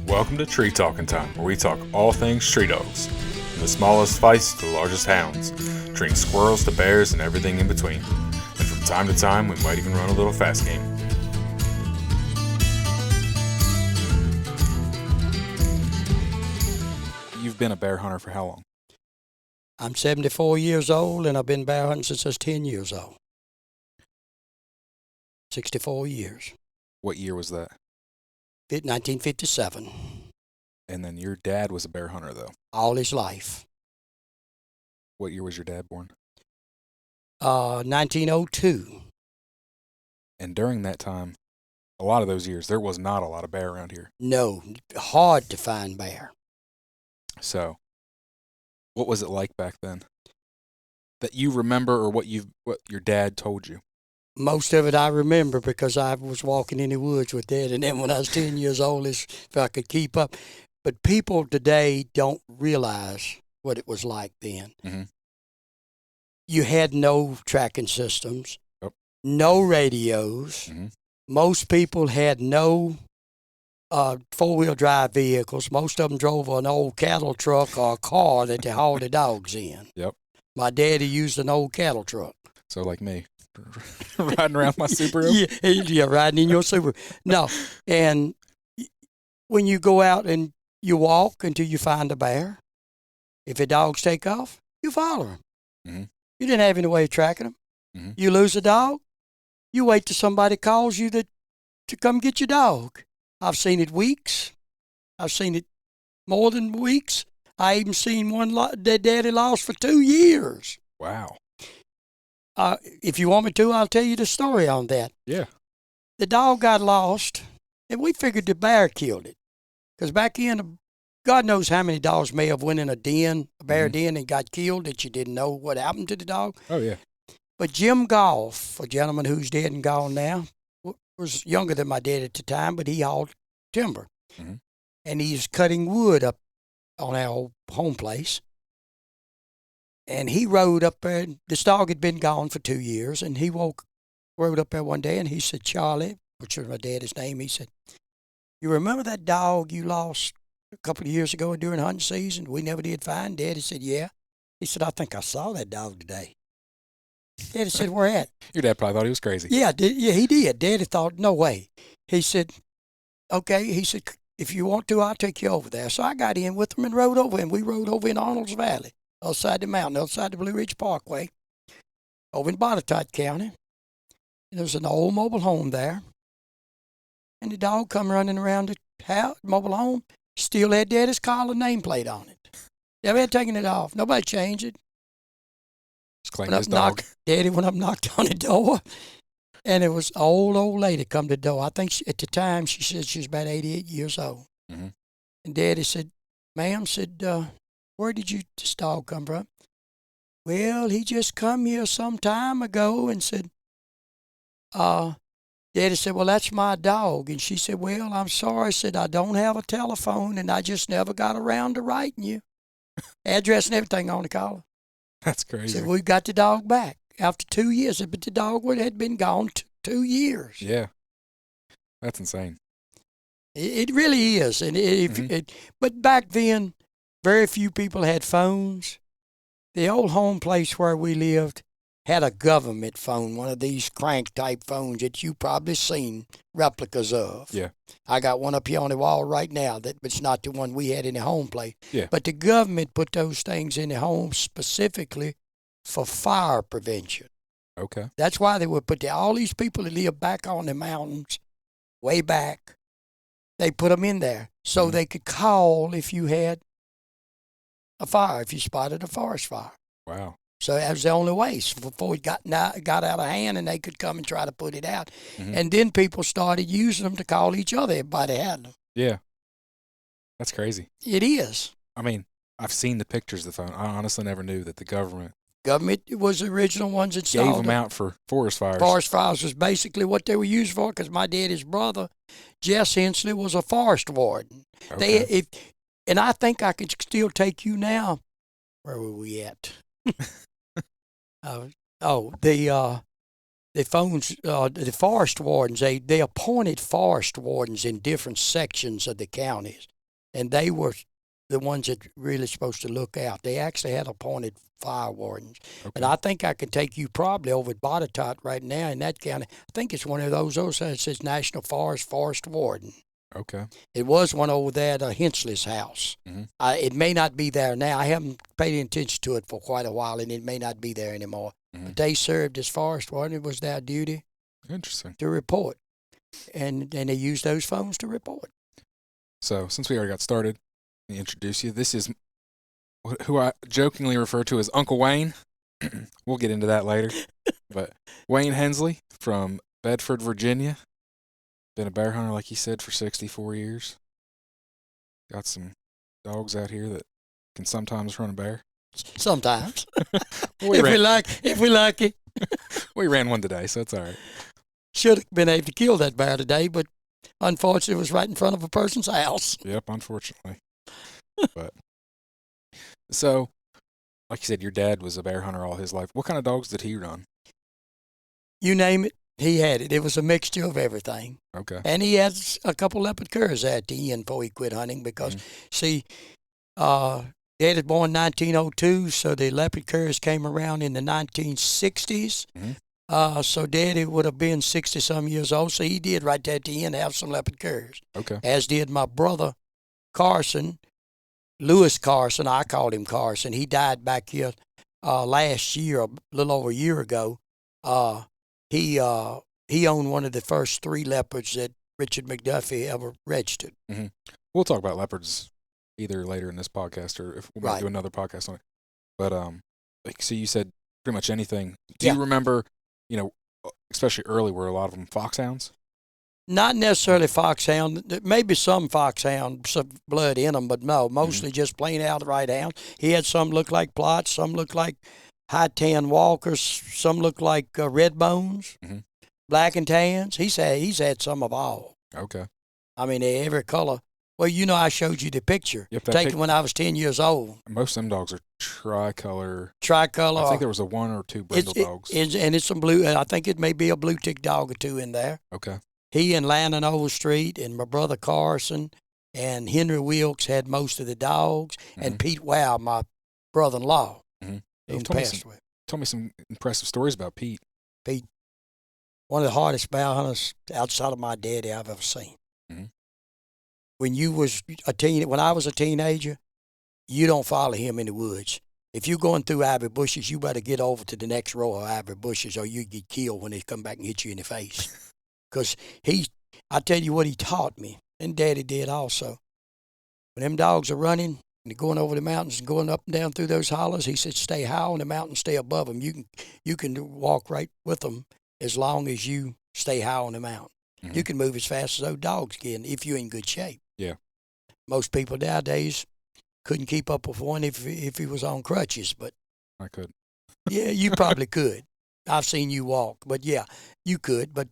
Welcome to Tree Talkin Time, where we talk all things tree dogs, from the smallest fights to the largest hounds, treating squirrels to bears and everything in between. And from time to time, we might even run a little fast game. You've been a bear hunter for how long? I'm 74 years old, and I've been bear hunting since I was 10 years old. 64 years. What year was that? 1957. And then your dad was a bear hunter, though. All his life. What year was your dad born? 1902. And during that time, a lot of those years, there was not a lot of bear around here. No, hard to find bear. So, what was it like back then? That you remember, or what your dad told you? Most of it I remember because I was walking in the woods with Dad, and then when I was 10 years old, if I could keep up. But people today don't realize what it was like then. Mm-hmm. You had no tracking systems, Yep. No radios. Mm-hmm. Most people had no four-wheel drive vehicles. Most of them drove an old cattle truck or a car that they hauled the dogs in. Yep. My daddy used an old cattle truck. So like me, riding around my Subaru? Yeah, riding in your Subaru. No, and when you go out and you walk until you find a bear, if the dogs take off, you follow them. Mm-hmm. You didn't have any way of tracking them. Mm-hmm. You lose a dog, you wait till somebody calls you to come get your dog. I've seen it weeks. I've seen it more than weeks. I even seen one that Daddy lost for 2 years. Wow. If you want me to, I'll tell you the story on that. Yeah. The dog got lost, and we figured the bear killed it. Because back in, God knows how many dogs may have went in a bear den, and got killed that you didn't know what happened to the dog. Oh, yeah. But Jim Goff, a gentleman who's dead and gone now, was younger than my dad at the time, but he hauled timber. Mm-hmm. And he's cutting wood up on our old home place. And he rode up there. This dog had been gone for 2 years, and he rode up there one day, and he said, "Charlie," which was my dad's name, he said, "You remember that dog you lost a couple of years ago during hunting season? We never did find." Daddy said, "Yeah." He said, "I think I saw that dog today." Daddy said, "Where at?" Your dad probably thought he was crazy. Yeah, he did. Daddy thought, "No way." He said, "Okay." He said, "If you want to, I'll take you over there." So I got in with him and rode over, and we rode over in Arnold's Valley, other side of the mountain, other side of the Blue Ridge Parkway, over in Botetourt County. And there was an old mobile home there. And the dog come running around the house, mobile home, still had Daddy's collar nameplate on it. Never had taken it off. Nobody changed it. Just claimed his dog. Daddy went up and knocked on the door, and it was an old lady come to the door. I think at the time she said she was about 88 years old. Mm-hmm. And Daddy said, "Ma'am," said, "where did this dog come from?" "Well, he just come here some time ago," and said, Daddy said, "Well, that's my dog." And she said, "Well, I'm sorry," said, "I don't have a telephone, and I just never got around to writing you. Address and everything on the collar." That's crazy. Said, "We got the dog back after 2 years." But the dog had been gone 2 years. Yeah. That's insane. It really is. And but back then, very few people had phones. The old home place where we lived had a government phone, one of these crank-type phones that you probably seen replicas of. Yeah. I got one up here on the wall right now, but it's not the one we had in the home place. Yeah. But the government put those things in the home specifically for fire prevention. Okay. That's why they would put all these people that live back on the mountains, way back, they put them in there so they could call if you had a fire, if you spotted a forest fire. Wow. So that was the only way before it got out of hand, and they could come and try to put it out. Mm-hmm. And then people started using them to call each other. Everybody had them. Yeah. That's crazy. It is. I mean, I've seen the pictures of the phone. I honestly never knew that the government was the original ones that gave them out for forest fires. Forest fires was basically what they were used for, because my daddy's brother, Jess Hensley, was a forest warden. Okay. And I think I could still take you now. Where were we at? The forest wardens, they appointed forest wardens in different sections of the counties. and they were the ones that really supposed to look out. They actually had appointed fire wardens. Okay. And I think I could take you probably over at Botetourt right now in that county. I think it's one of those that says National Forest Warden. Okay. It was one over there at Hensley's house. Mm-hmm. It may not be there now. I haven't paid any attention to it for quite a while, and it may not be there anymore. Mm-hmm. But they served as forest warden. It was their duty Interesting. to report. And they used those phones to report. So, since we already got started, let me introduce you. This is who I jokingly refer to as Uncle Wayne. We'll get into that later. But Wayne Hensley from Bedford, Virginia. Been a bear hunter, like he said, for 64 years. Got some dogs out here that can sometimes run a bear. Sometimes. We if we like it. We ran one today, so it's all right. Should have been able to kill that bear today, but unfortunately it was right in front of a person's house. Yep, unfortunately. But so, like you said, your dad was a bear hunter all his life. What kind of dogs did he run? You name it, he had it. It was a mixture of everything. Okay. And he had a couple leopard curs at the end before he quit hunting because, see, Dad was born in 1902, so the leopard curs came around in the 1960s. Mm-hmm. So Daddy would have been 60-some years old, so he did right there at the end have some leopard curs. Okay. As did my brother Carson, Lewis Carson. I called him Carson. He died back here last year, a little over a year ago. He owned one of the first 3 leopards that Richard McDuffie ever registered. Mm-hmm. We'll talk about leopards either later in this podcast or if we might do another podcast on it. But like, so you said pretty much anything. Do you remember, especially early, were a lot of them foxhounds? Not necessarily foxhound. Maybe some foxhound, some blood in them, but no, mostly just plain outright hounds. He had some look like Plots, some look like high tan walkers, some look like red bones, black and tans. He's had some of all. Okay. I mean, every color. Well, I showed you the picture taken when I was 10 years old. Most of them dogs are tricolor. Tricolor. I think there was a 1 or 2 brindle dogs. And it's some blue. I think it may be a blue tick dog or 2 in there. Okay. He and Landon Overstreet and my brother Carson and Henry Wilkes had most of the dogs, and Pete Wow, my brother-in-law, who passed away. Told me some impressive stories about Pete. Pete, one of the hardest bear hunters outside of my daddy I've ever seen. Mm-hmm. When I was a teenager, you don't follow him in the woods. If you're going through ivy bushes, you better get over to the next row of ivy bushes, or you get killed when they come back and hit you in the face. Because I tell you what he taught me, and Daddy did also. When them dogs are running and they're going over the mountains and going up and down through those hollows, he said, stay high on the mountain, stay above them. You can walk right with them as long as you stay high on the mountain. Mm-hmm. You can move as fast as those dogs can if you're in good shape. Yeah. Most people nowadays couldn't keep up with one if he was on crutches, but I could. Yeah, you probably could. I've seen you walk, but yeah, you could. But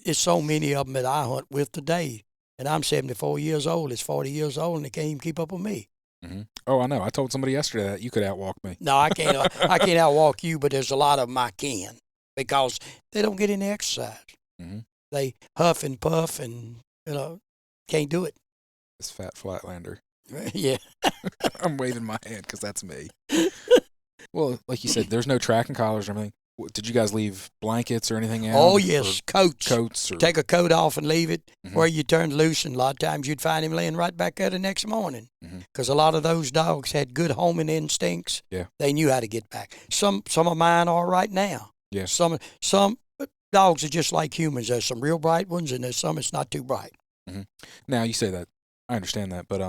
there's so many of them that I hunt with today, and I'm 74 years old. It's 40 years old, and they can't even keep up with me. Mm-hmm. Oh, I know. I told somebody yesterday that you could outwalk me. No, I can't. I can't outwalk you, but there's a lot of them I can because they don't get any exercise. Mm-hmm. They huff and puff, and can't do it. This fat flatlander. Yeah. I'm waving my hand because that's me. Well, like you said, there's no tracking collars or anything. Did you guys leave blankets or anything out? Oh, yes, coats. Coats. Or... Take a coat off and leave it where you turned loose, and a lot of times you'd find him laying right back there the next morning because a lot of those dogs had good homing instincts. Yeah. They knew how to get back. Some of mine are right now. Yeah. Some dogs are just like humans. There's some real bright ones, and there's some that's not too bright. Mm-hmm. Now, you say that. I understand that, but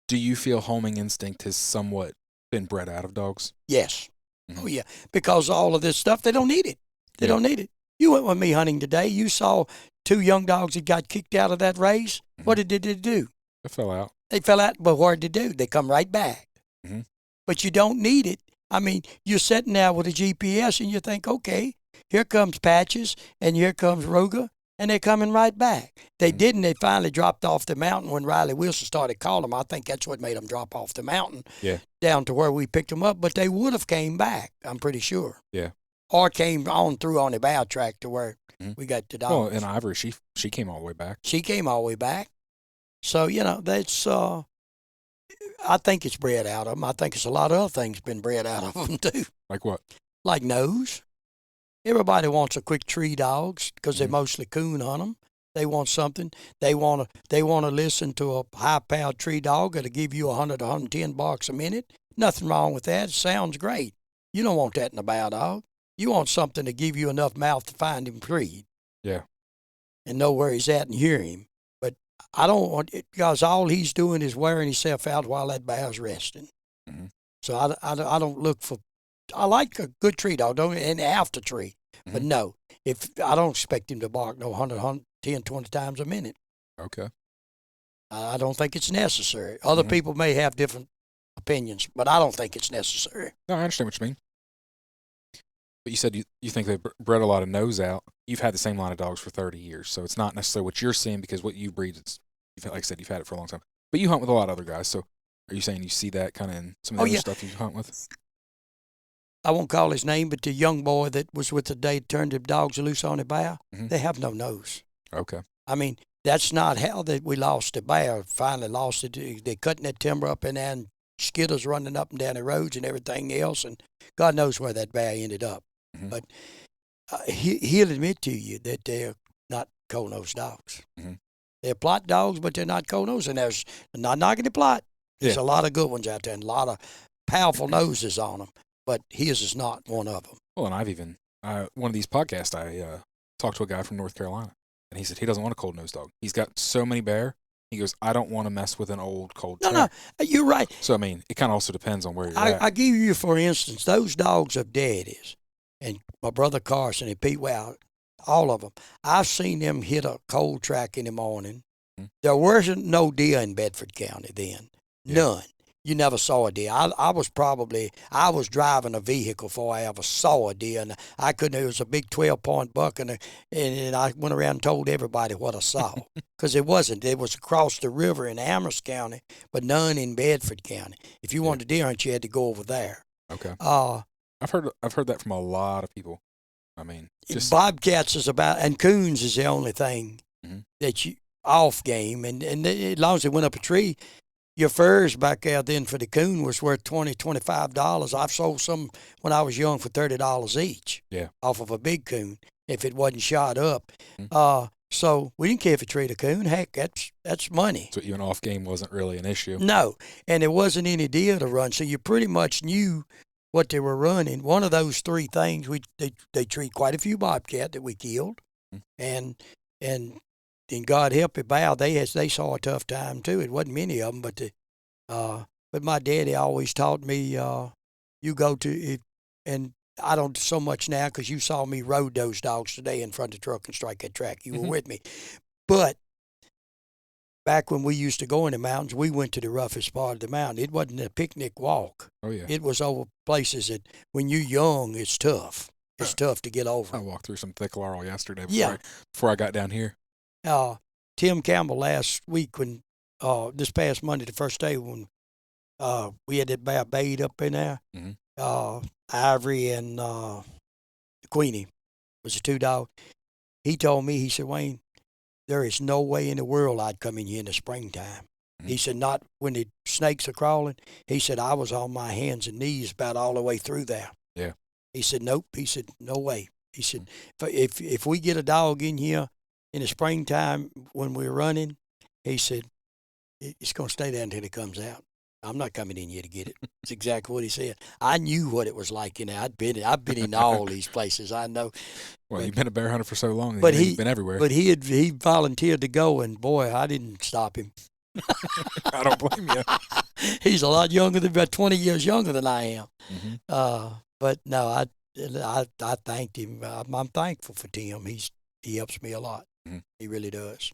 do you feel homing instinct has somewhat been bred out of dogs? Yes. Mm-hmm. Oh, yeah. Because all of this stuff, they don't need it. They don't need it. You went with me hunting today. You saw 2 young dogs that got kicked out of that race. Mm-hmm. What did they do? They fell out. They fell out, but what did they do? They come right back. Mm-hmm. But you don't need it. I mean, you're sitting there with a GPS, and you think, okay, here comes Patches, and here comes Ruger, and they're coming right back. They didn't. They finally dropped off the mountain when Riley Wilson started calling them. I think that's what made them drop off the mountain down to where we picked them up. But they would have came back, I'm pretty sure. Yeah. Or came on through on the bow track to where we got the dogs. Well, and Ivory, she came all the way back. She came all the way back. So, that's I think it's bred out of them. I think it's a lot of other things been bred out of them too. Like what? Like nose. Everybody wants a quick tree dogs because they Mhm. mostly coon on them. They want something. They want to listen to a high-powered tree dog that'll give you 100, 110 barks a minute. Nothing wrong with that. It sounds great. You don't want that in a bow dog. You want something to give you enough mouth to find him treed. Yeah. And know where he's at and hear him. But I don't want it because all he's doing is wearing himself out while that bow's resting. Mhm. So I don't look for. I like a good tree dog, don't and after tree. But Mhm. no, if I don't expect him to bark no 100, 110, 20 times a minute. Okay. I don't think it's necessary. Other Mhm. people may have different opinions, but I don't think it's necessary. No, I understand what you mean. But you said you think they bred a lot of nose out. You've had the same line of dogs for 30 years, so it's not necessarily what you're seeing because what you breed, like I said, you've had it for a long time. But you hunt with a lot of other guys, so are you saying you see that kind of in some of the Oh other yeah, stuff you hunt with? I won't call his name, but the young boy that was with the day turned the dogs loose on the bow, Mhm. they have no nose. Okay. I mean, that's not how that we lost the bear. Finally lost it. They cutting that timber up in there and skittles running up and down the roads and everything else, and God knows where that bear ended up. Mhm. But he'll admit to you that they're not cold-nosed dogs. Mhm. They're plot dogs, but they're not cold-nosed. And there's not knocking the plot. There's Yeah. a lot of good ones out there and a lot of powerful noses on them, but his is not one of them. Well, and I've even one of these podcasts I talked to a guy from North Carolina, and he said he doesn't want a cold nosed dog. He's got so many bear. He goes, I don't want to mess with an old cold No, terrier. you're right. So I mean, it kind of also depends on where you're I at. give you, for instance, those dogs of daddies, and my brother Carson and Pete Wow, all of them. I've seen them hit a cold track in the morning. Mhm. There wasn't no deer in Bedford County then, Yeah. none. You never saw a deer. I was driving a vehicle before I ever saw a deer, and I couldn't. It was a big 12-point buck, and I went around and told everybody what I saw because it wasn't. It was across the river in Amherst County, but none in Bedford County. If you Yeah. wanted a deer hunt, you had to go over there. Okay. Uh, I've heard that from a lot of people. I mean, just Bobcats is about, and coons is the only thing Mhm. that you off game, and as long as they went up a tree. Your furs back there then for the coon was worth $20, $25. I've sold some when I was young for $30 each. Yeah. Off of a big coon if it wasn't shot up. Mhm. So we didn't care if it treated a coon. Heck, that's money. so even off game wasn't really an issue. No, and there wasn't any deer to run, so you pretty much knew what they were running. One of those three things, they treat quite a few bobcat that we killed, Mhm. and God help it, bow. They saw a tough time too. It wasn't many of them, but my daddy always taught me, you go to it, and I don't so much now because you saw me rode those dogs today in front of the truck and strike that track. You were Mhm. with me, but back when we used to go in the mountains, we went to the roughest part of the mountain. It wasn't a picnic walk. Oh yeah. It was over places that when you're young, it's tough. It's tough to get over. I walked through some thick laurel yesterday Yeah. before I got down here. Tim Campbell last week when this past Monday, the first day when we had that bear bayed up in there. Mhm. Ivory and Queenie was the two dogs. He told me, he said, Wayne, there is no way in the world I'd come in here in the springtime. Mhm. He said, not when the snakes are crawling. He said, I was on my hands and knees about all the way through there. Yeah. He said, nope. He said, no way. He said, if we get a dog in here in the springtime when we're running, he said, it's going to stay there until it comes out. I'm not coming in here to get it. That's exactly what he said. I knew what it was like. I've been in all these places. I know. Well, But- you've been a bear hunter for so long. but You've been everywhere. But he volunteered to go, and boy, I didn't stop him. I don't blame you. He's a lot younger than about 20 years younger than I am. Mhm. But no, I thanked him. I'm thankful for Tim. He helps me a lot. Mhm. He really does.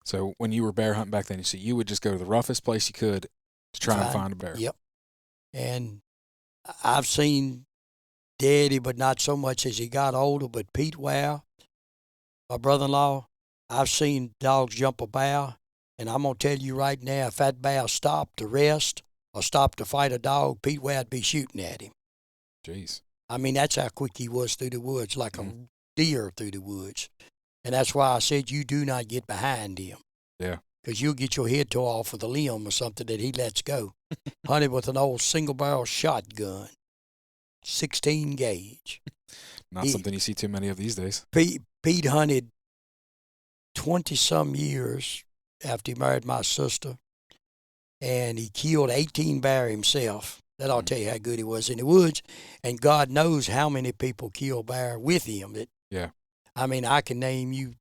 So when you were bear hunting back then, you would just go to the roughest place you could to try and find a bear. Yep. And I've seen Daddy, but not so much as he got older. But Pete Wow, my brother-in-law, I've seen dogs jump a bough. And I'm going to tell you right now, if that bough stopped to rest or stopped to fight a dog, Pete Wow'd be shooting at him. Jeez. I mean, that's how quick he was through the woods, like Mhm. a deer through the woods. And that's why I said you do not get behind him. Yeah. because you'll get your head tore off with a limb or something that he lets go. Hunted with an old single-barrel shotgun, 16 gauge. Not something you see too many of these days. Pete hunted 20-some years after he married my sister, and he killed 18 bear himself. That ought to tell you how good he was in the woods. And God knows how many people kill bear with him. Yeah. I mean, I can name you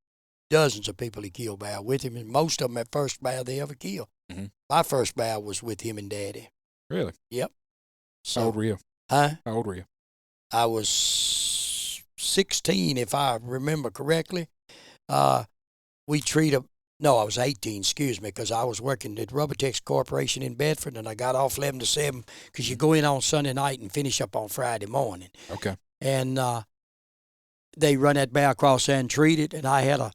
dozens of people that killed bear with him, and most of them at first bear they ever killed. Mm-hmm. My first bear was with him and Daddy. Really? Yep. So, How old were you? Huh? How old were you? I was 16, if I remember correctly. We treated. No, I was 18, excuse me, because I was working at Rubbertex Corporation in Bedford, and I got off 11 to 7 because you go in on Sunday night and finish up on Friday morning. Okay. And they run that bear across there and treat it, and I had a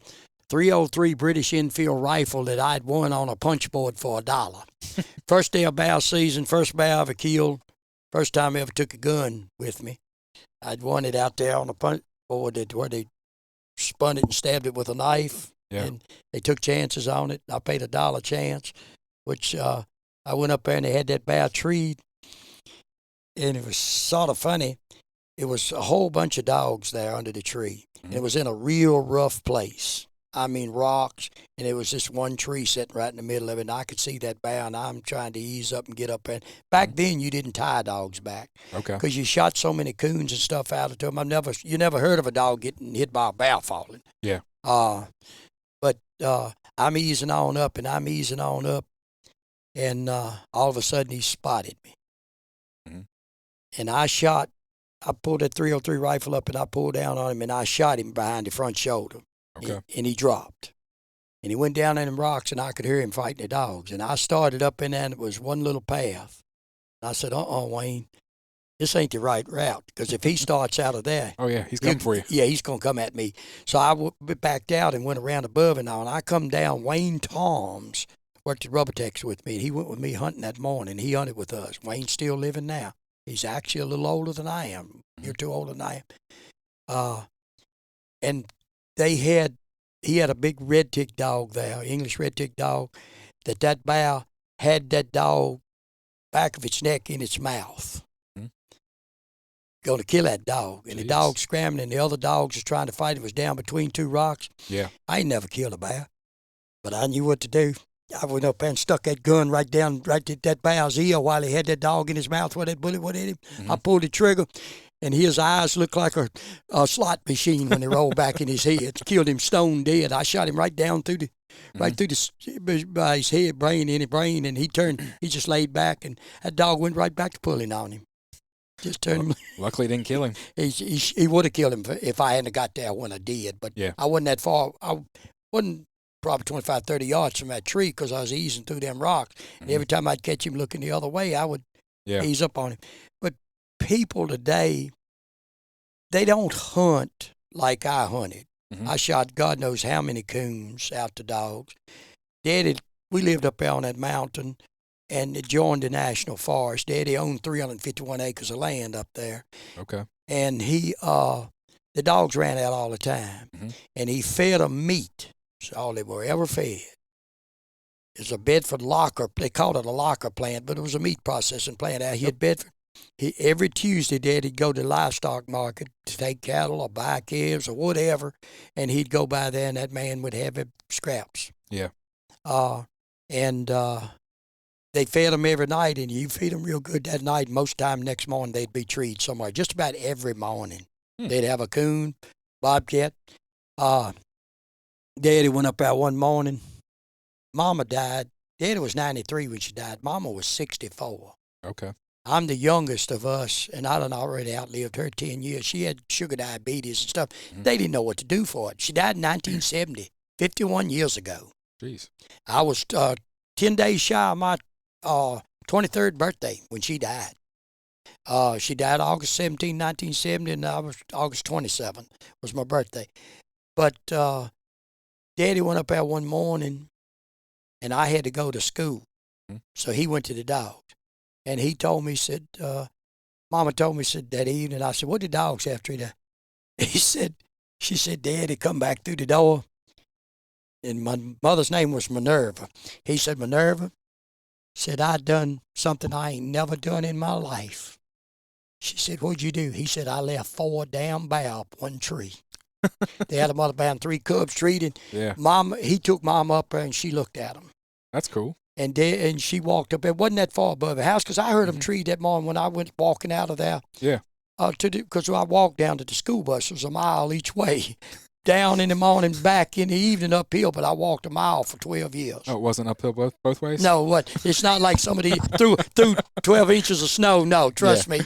.303 British Enfield rifle that I'd won on a punch board for $1. First day of bear season, first bear I ever killed, first time I ever took a gun with me. I'd won it out there on a punch board where they spun it and stabbed it with a knife. Yeah. And they took chances on it. I paid $1 chance, which I went up there and they had that bear treed. And it was sort of funny. It was a whole bunch of dogs there under the tree. Mm-hmm. And it was in a real rough place. I mean, rocks. And it was this one tree sitting right in the middle of it. And I could see that bear, and I'm trying to ease up and get up there. Back then, you didn't tie dogs back. Okay. Because you shot so many coons and stuff out of them. You never heard of a dog getting hit by a bear falling. Yeah. But I'm easing on up, and and all of a sudden he spotted me. Mm-hmm. And I pulled that .303 rifle up, and I pulled down on him, and I shot him behind the front shoulder. Okay. And he dropped. And he went down in them rocks, and I could hear him fighting the dogs. And I started up in there, and it was one little path. And I said, Wayne, this ain't the right route, because if he starts out of there. Oh, yeah, he's coming for you. Yeah, he's going to come at me. So I backed out and went around above and all. And I come down. Wayne Toms worked at Rubbertex with me. And he went with me hunting that morning. He hunted with us. Wayne's still living now. He's actually a little older than I am. You're too older than I am. And he had a big red tick dog there, English red tick dog, that bear had that dog back of its neck in its mouth. Going to kill that dog. And Jeez. The dog scrambling, and the other dogs was trying to fight. It was down between two rocks. Yeah. I ain't never killed a bear, but I knew what to do. I went up there and stuck that gun right at that bear's ear while he had that dog in his mouth where that bullet went at him. Mm-hmm. I pulled the trigger, and his eyes looked like a slot machine when they rolled back in his head. Killed him stone dead. I shot him right down through by his head, brain, and he just laid back, and that dog went right back to pulling on him. Just turned him. Luckily, didn't kill him. He would have killed him if I hadn't got there when I did. But yeah. I wasn't that far. I wasn't probably 25, 30 yards from that tree because I was easing through them rocks. Mm-hmm. And every time I'd catch him looking the other way, I would ease up on him. But people today, they don't hunt like I hunted. Mm-hmm. I shot God knows how many coons out to dogs. Daddy, we lived up there on that mountain and it joined the National Forest. Daddy owned 351 acres of land up there. Okay. And the dogs ran out all the time. Mm-hmm. And he fed them meat. That's all they were ever fed. It's a Bedford locker. They called it a locker plant, but it was a meat processing plant out here at Bedford. Every Tuesday, Daddy'd go to the livestock market to take cattle or buy calves or whatever, and he'd go by there, and that man would have scraps. Yeah. They fed them every night, and you feed them real good that night. Most time next morning, they'd be treed somewhere. Just about every morning. They'd have a coon, bobcat. Daddy went up there one morning. Mama died. Daddy was 93 when she died. Mama was 64. Okay. I'm the youngest of us, and I done already outlived her 10 years. She had sugar diabetes and stuff. Mm-hmm. They didn't know what to do for it. She died in 1970, 51 years ago. Jeez. I was 10 days shy of my 23rd birthday when she died. She died August 17, 1970, and I was August 27 was my birthday. But Daddy went up there one morning, and I had to go to school. Mm-hmm. So he went to the dogs. And he told me, said, Mama told me, said, that evening, I said, what did dogs have to eat? She said, Daddy come back through the door, and my mother's name was Minerva. He said, Minerva, said, I done something I ain't never done in my life. She said, what'd you do? He said, I left 4 damn bear up one tree. They had a mother bear and 3 cubs treated. Yeah. He took Mom up there and she looked at him. That's cool. And she walked up. It wasn't that far above the house because I heard them treat that morning when I went walking out of there. Yeah. Because I walked down to the school bus. It was a mile each way. Down in the morning, back in the evening, uphill, but I walked a mile for 12 years. Oh, it wasn't uphill both ways? No, what? It's not like somebody threw 12 inches of snow. No, trust me.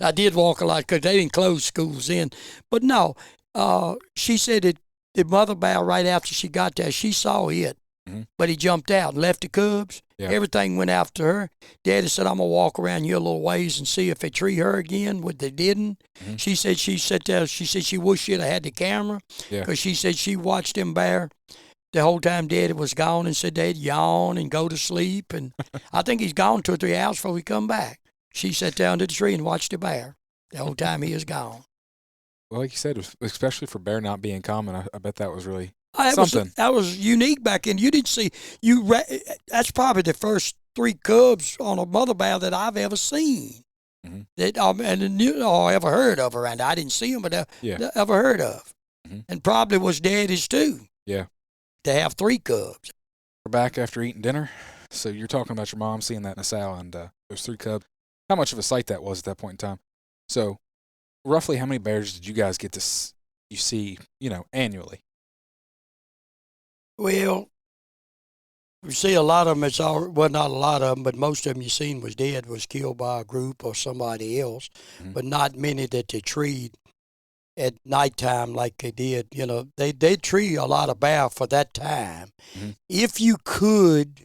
I did walk a lot because they didn't close schools then. But no, she said that the mother bear, right after she got there, she saw it, but he jumped out and left the cubs. Yeah. Everything went after her. Daddy said, I'm going to walk around here a little ways and see if they tree her again, but they didn't. She said she sat there. She said she wished she'd have had the camera because she said she watched them bear the whole time Daddy was gone and said they'd yawn and go to sleep. And I think he's gone 2 or 3 hours before we come back. She sat down to the tree and watched the bear the whole time he was gone. Well, like you said, especially for bear not being common, I bet that was really something. That was unique back then. You didn't see that's probably the first 3 cubs on a mother bear that I've ever seen. That or ever heard of around. I didn't see them, but ever heard of, and probably was Daddy's too. Yeah, to have 3 cubs. We're back after eating dinner. So you're talking about your mom seeing that in a sow and those 3 cubs. How much of a sight that was at that point in time? So, roughly, how many bears did you guys get to see? Annually. Well, you see a lot of them. Not a lot of them, but most of them you seen was killed by a group or somebody else, but not many that they treed at nighttime like they did. They tree a lot of bear for that time. If you could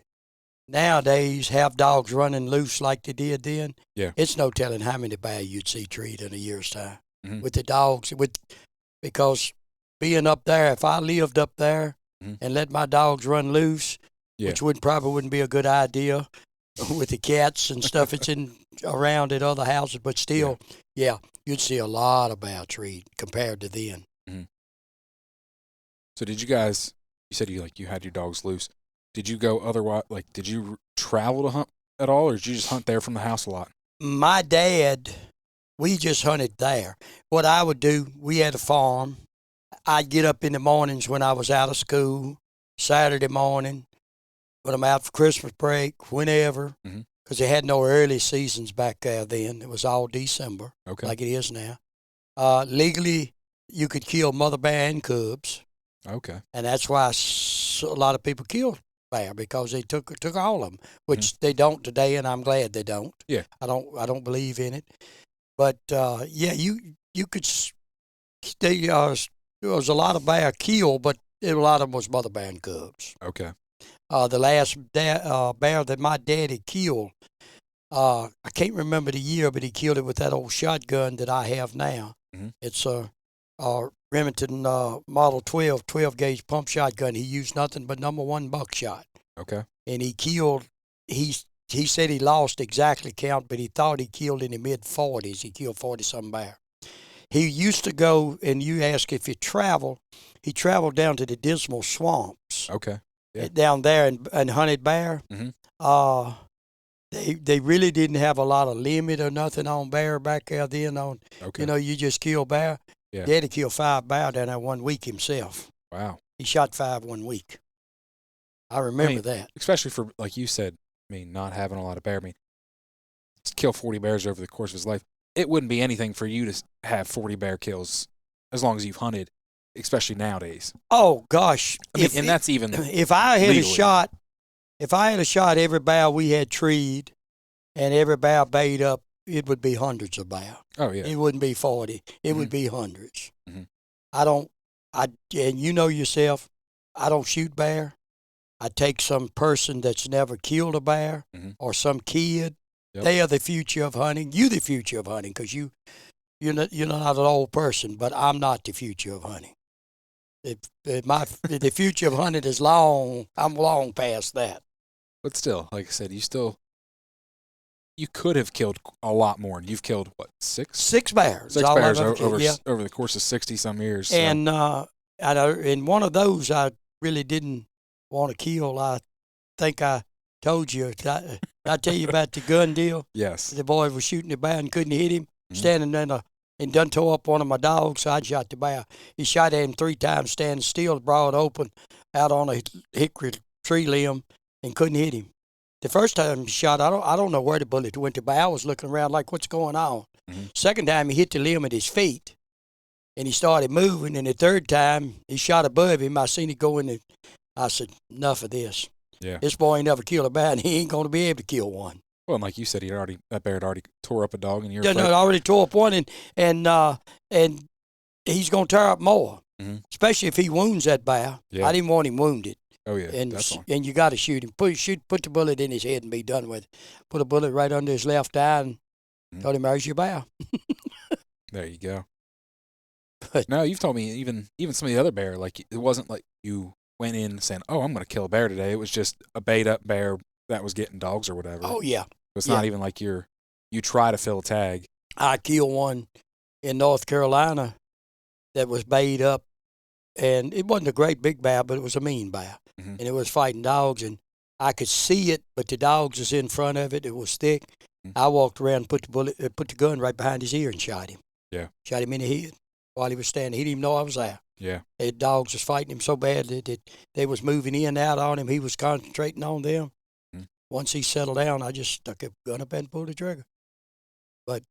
nowadays have dogs running loose like they did then, it's no telling how many bear you'd see treed in a year's time with the dogs. Because being up there, if I lived up there and let my dogs run loose, which probably wouldn't be a good idea with the cats and stuff that's around at other houses, but still, you'd see a lot of bear treed compared to then. So did you guys? You said you had your dogs loose. Did you go otherwise? Did you travel to hunt at all, or did you just hunt there from the house a lot? My dad, we just hunted there. What I would do, we had a farm. I'd get up in the mornings when I was out of school, Saturday morning, when I'm out for Christmas break, whenever, because they had no early seasons back there then. It was all December, like it is now. Legally, you could kill mother bear and cubs. Okay. And that's why a lot of people killed bear, because they took all of them, which they don't today, and I'm glad they don't. Yeah. I don't believe in it. But, you could, there was a lot of bear killed, but a lot of them was mother bear and cubs. Okay. The last bear that my daddy killed, I can't remember the year, but he killed it with that old shotgun that I have now. It's a Remington Model 12 gauge pump shotgun. He used nothing but #1 buckshot. Okay. And he killed. He said he lost exactly count, but he thought he killed in the mid-40s. He killed 40-some bear. He used to go, and you ask if he traveled down to the Dismal Swamps. Okay. Yeah. Down there and hunted bear. They really didn't have a lot of limit or nothing on bear back there then. You just kill bear. Yeah. Daddy killed 5 bear down there 1 week himself. Wow. He shot 5 1 week. I remember that. Especially for, like you said, not having a lot of bear. To kill 40 bears over the course of his life, it wouldn't be anything for you to have 40 bear kills as long as you've hunted, especially nowadays. Oh gosh. And that's even if I had a shot every bear we had treed and every bear bayed up, it would be hundreds of bear. Oh yeah. It wouldn't be 40. It would be hundreds. And you know yourself, I don't shoot bear. I take some person that's never killed a bear or some kid. Yep. They are the future of hunting. You the future of hunting, because you're not an old person, but I'm not the future of hunting. The future of hunting is long. I'm long past that. But still, like I said, you could have killed a lot more. You've killed what, 6? 6 bears. 6 bears over the course of 60 some years. So. And in one of those, I really didn't want to kill. I think I told you. I tell you about the gun deal? Yes. The boy was shooting the bear and couldn't hit him, Mm-hmm. standing there and done tore up one of my dogs. So I shot the bear. He shot at him 3 times, standing still, broad open, out on a hickory tree limb, and couldn't hit him. The first time he shot, I don't know where the bullet went. The bear was looking around like, what's going on? Mm-hmm. Second time, he hit the limb at his feet, and he started moving. And the third time, he shot above him. I seen it go in. I said, enough of this. Yeah. This boy ain't never killed a bear, and he ain't going to be able to kill one. Well, and like you said, that bear had already tore up a dog, and you're Yeah, no, it already tore up one, and he's going to tear up more, mm-hmm. especially if he wounds that bear. Yeah. I didn't want him wounded. Oh yeah, and you got to shoot him. Put the bullet in his head and be done with it. Put a bullet right under his left eye and told him, "There's your bear." There you go. But no, you've told me even some of the other bear, like it wasn't like you went in saying, "Oh, I'm going to kill a bear today." It was just a bait up bear that was getting dogs or whatever. Oh yeah, it's not even like you try to fill a tag. I killed one in North Carolina that was bait up, and it wasn't a great big bear, but it was a mean bear. Mm-hmm. And it was fighting dogs, and I could see it, but the dogs was in front of it. It was thick. Mm-hmm. I walked around, put the gun right behind his ear, and shot him. Yeah, shot him in the head while he was standing. He didn't even know I was there. Yeah, the dogs was fighting him so bad that they was moving in and out on him. He was concentrating on them. Mm-hmm. Once he settled down, I just stuck a gun up and pulled the trigger. But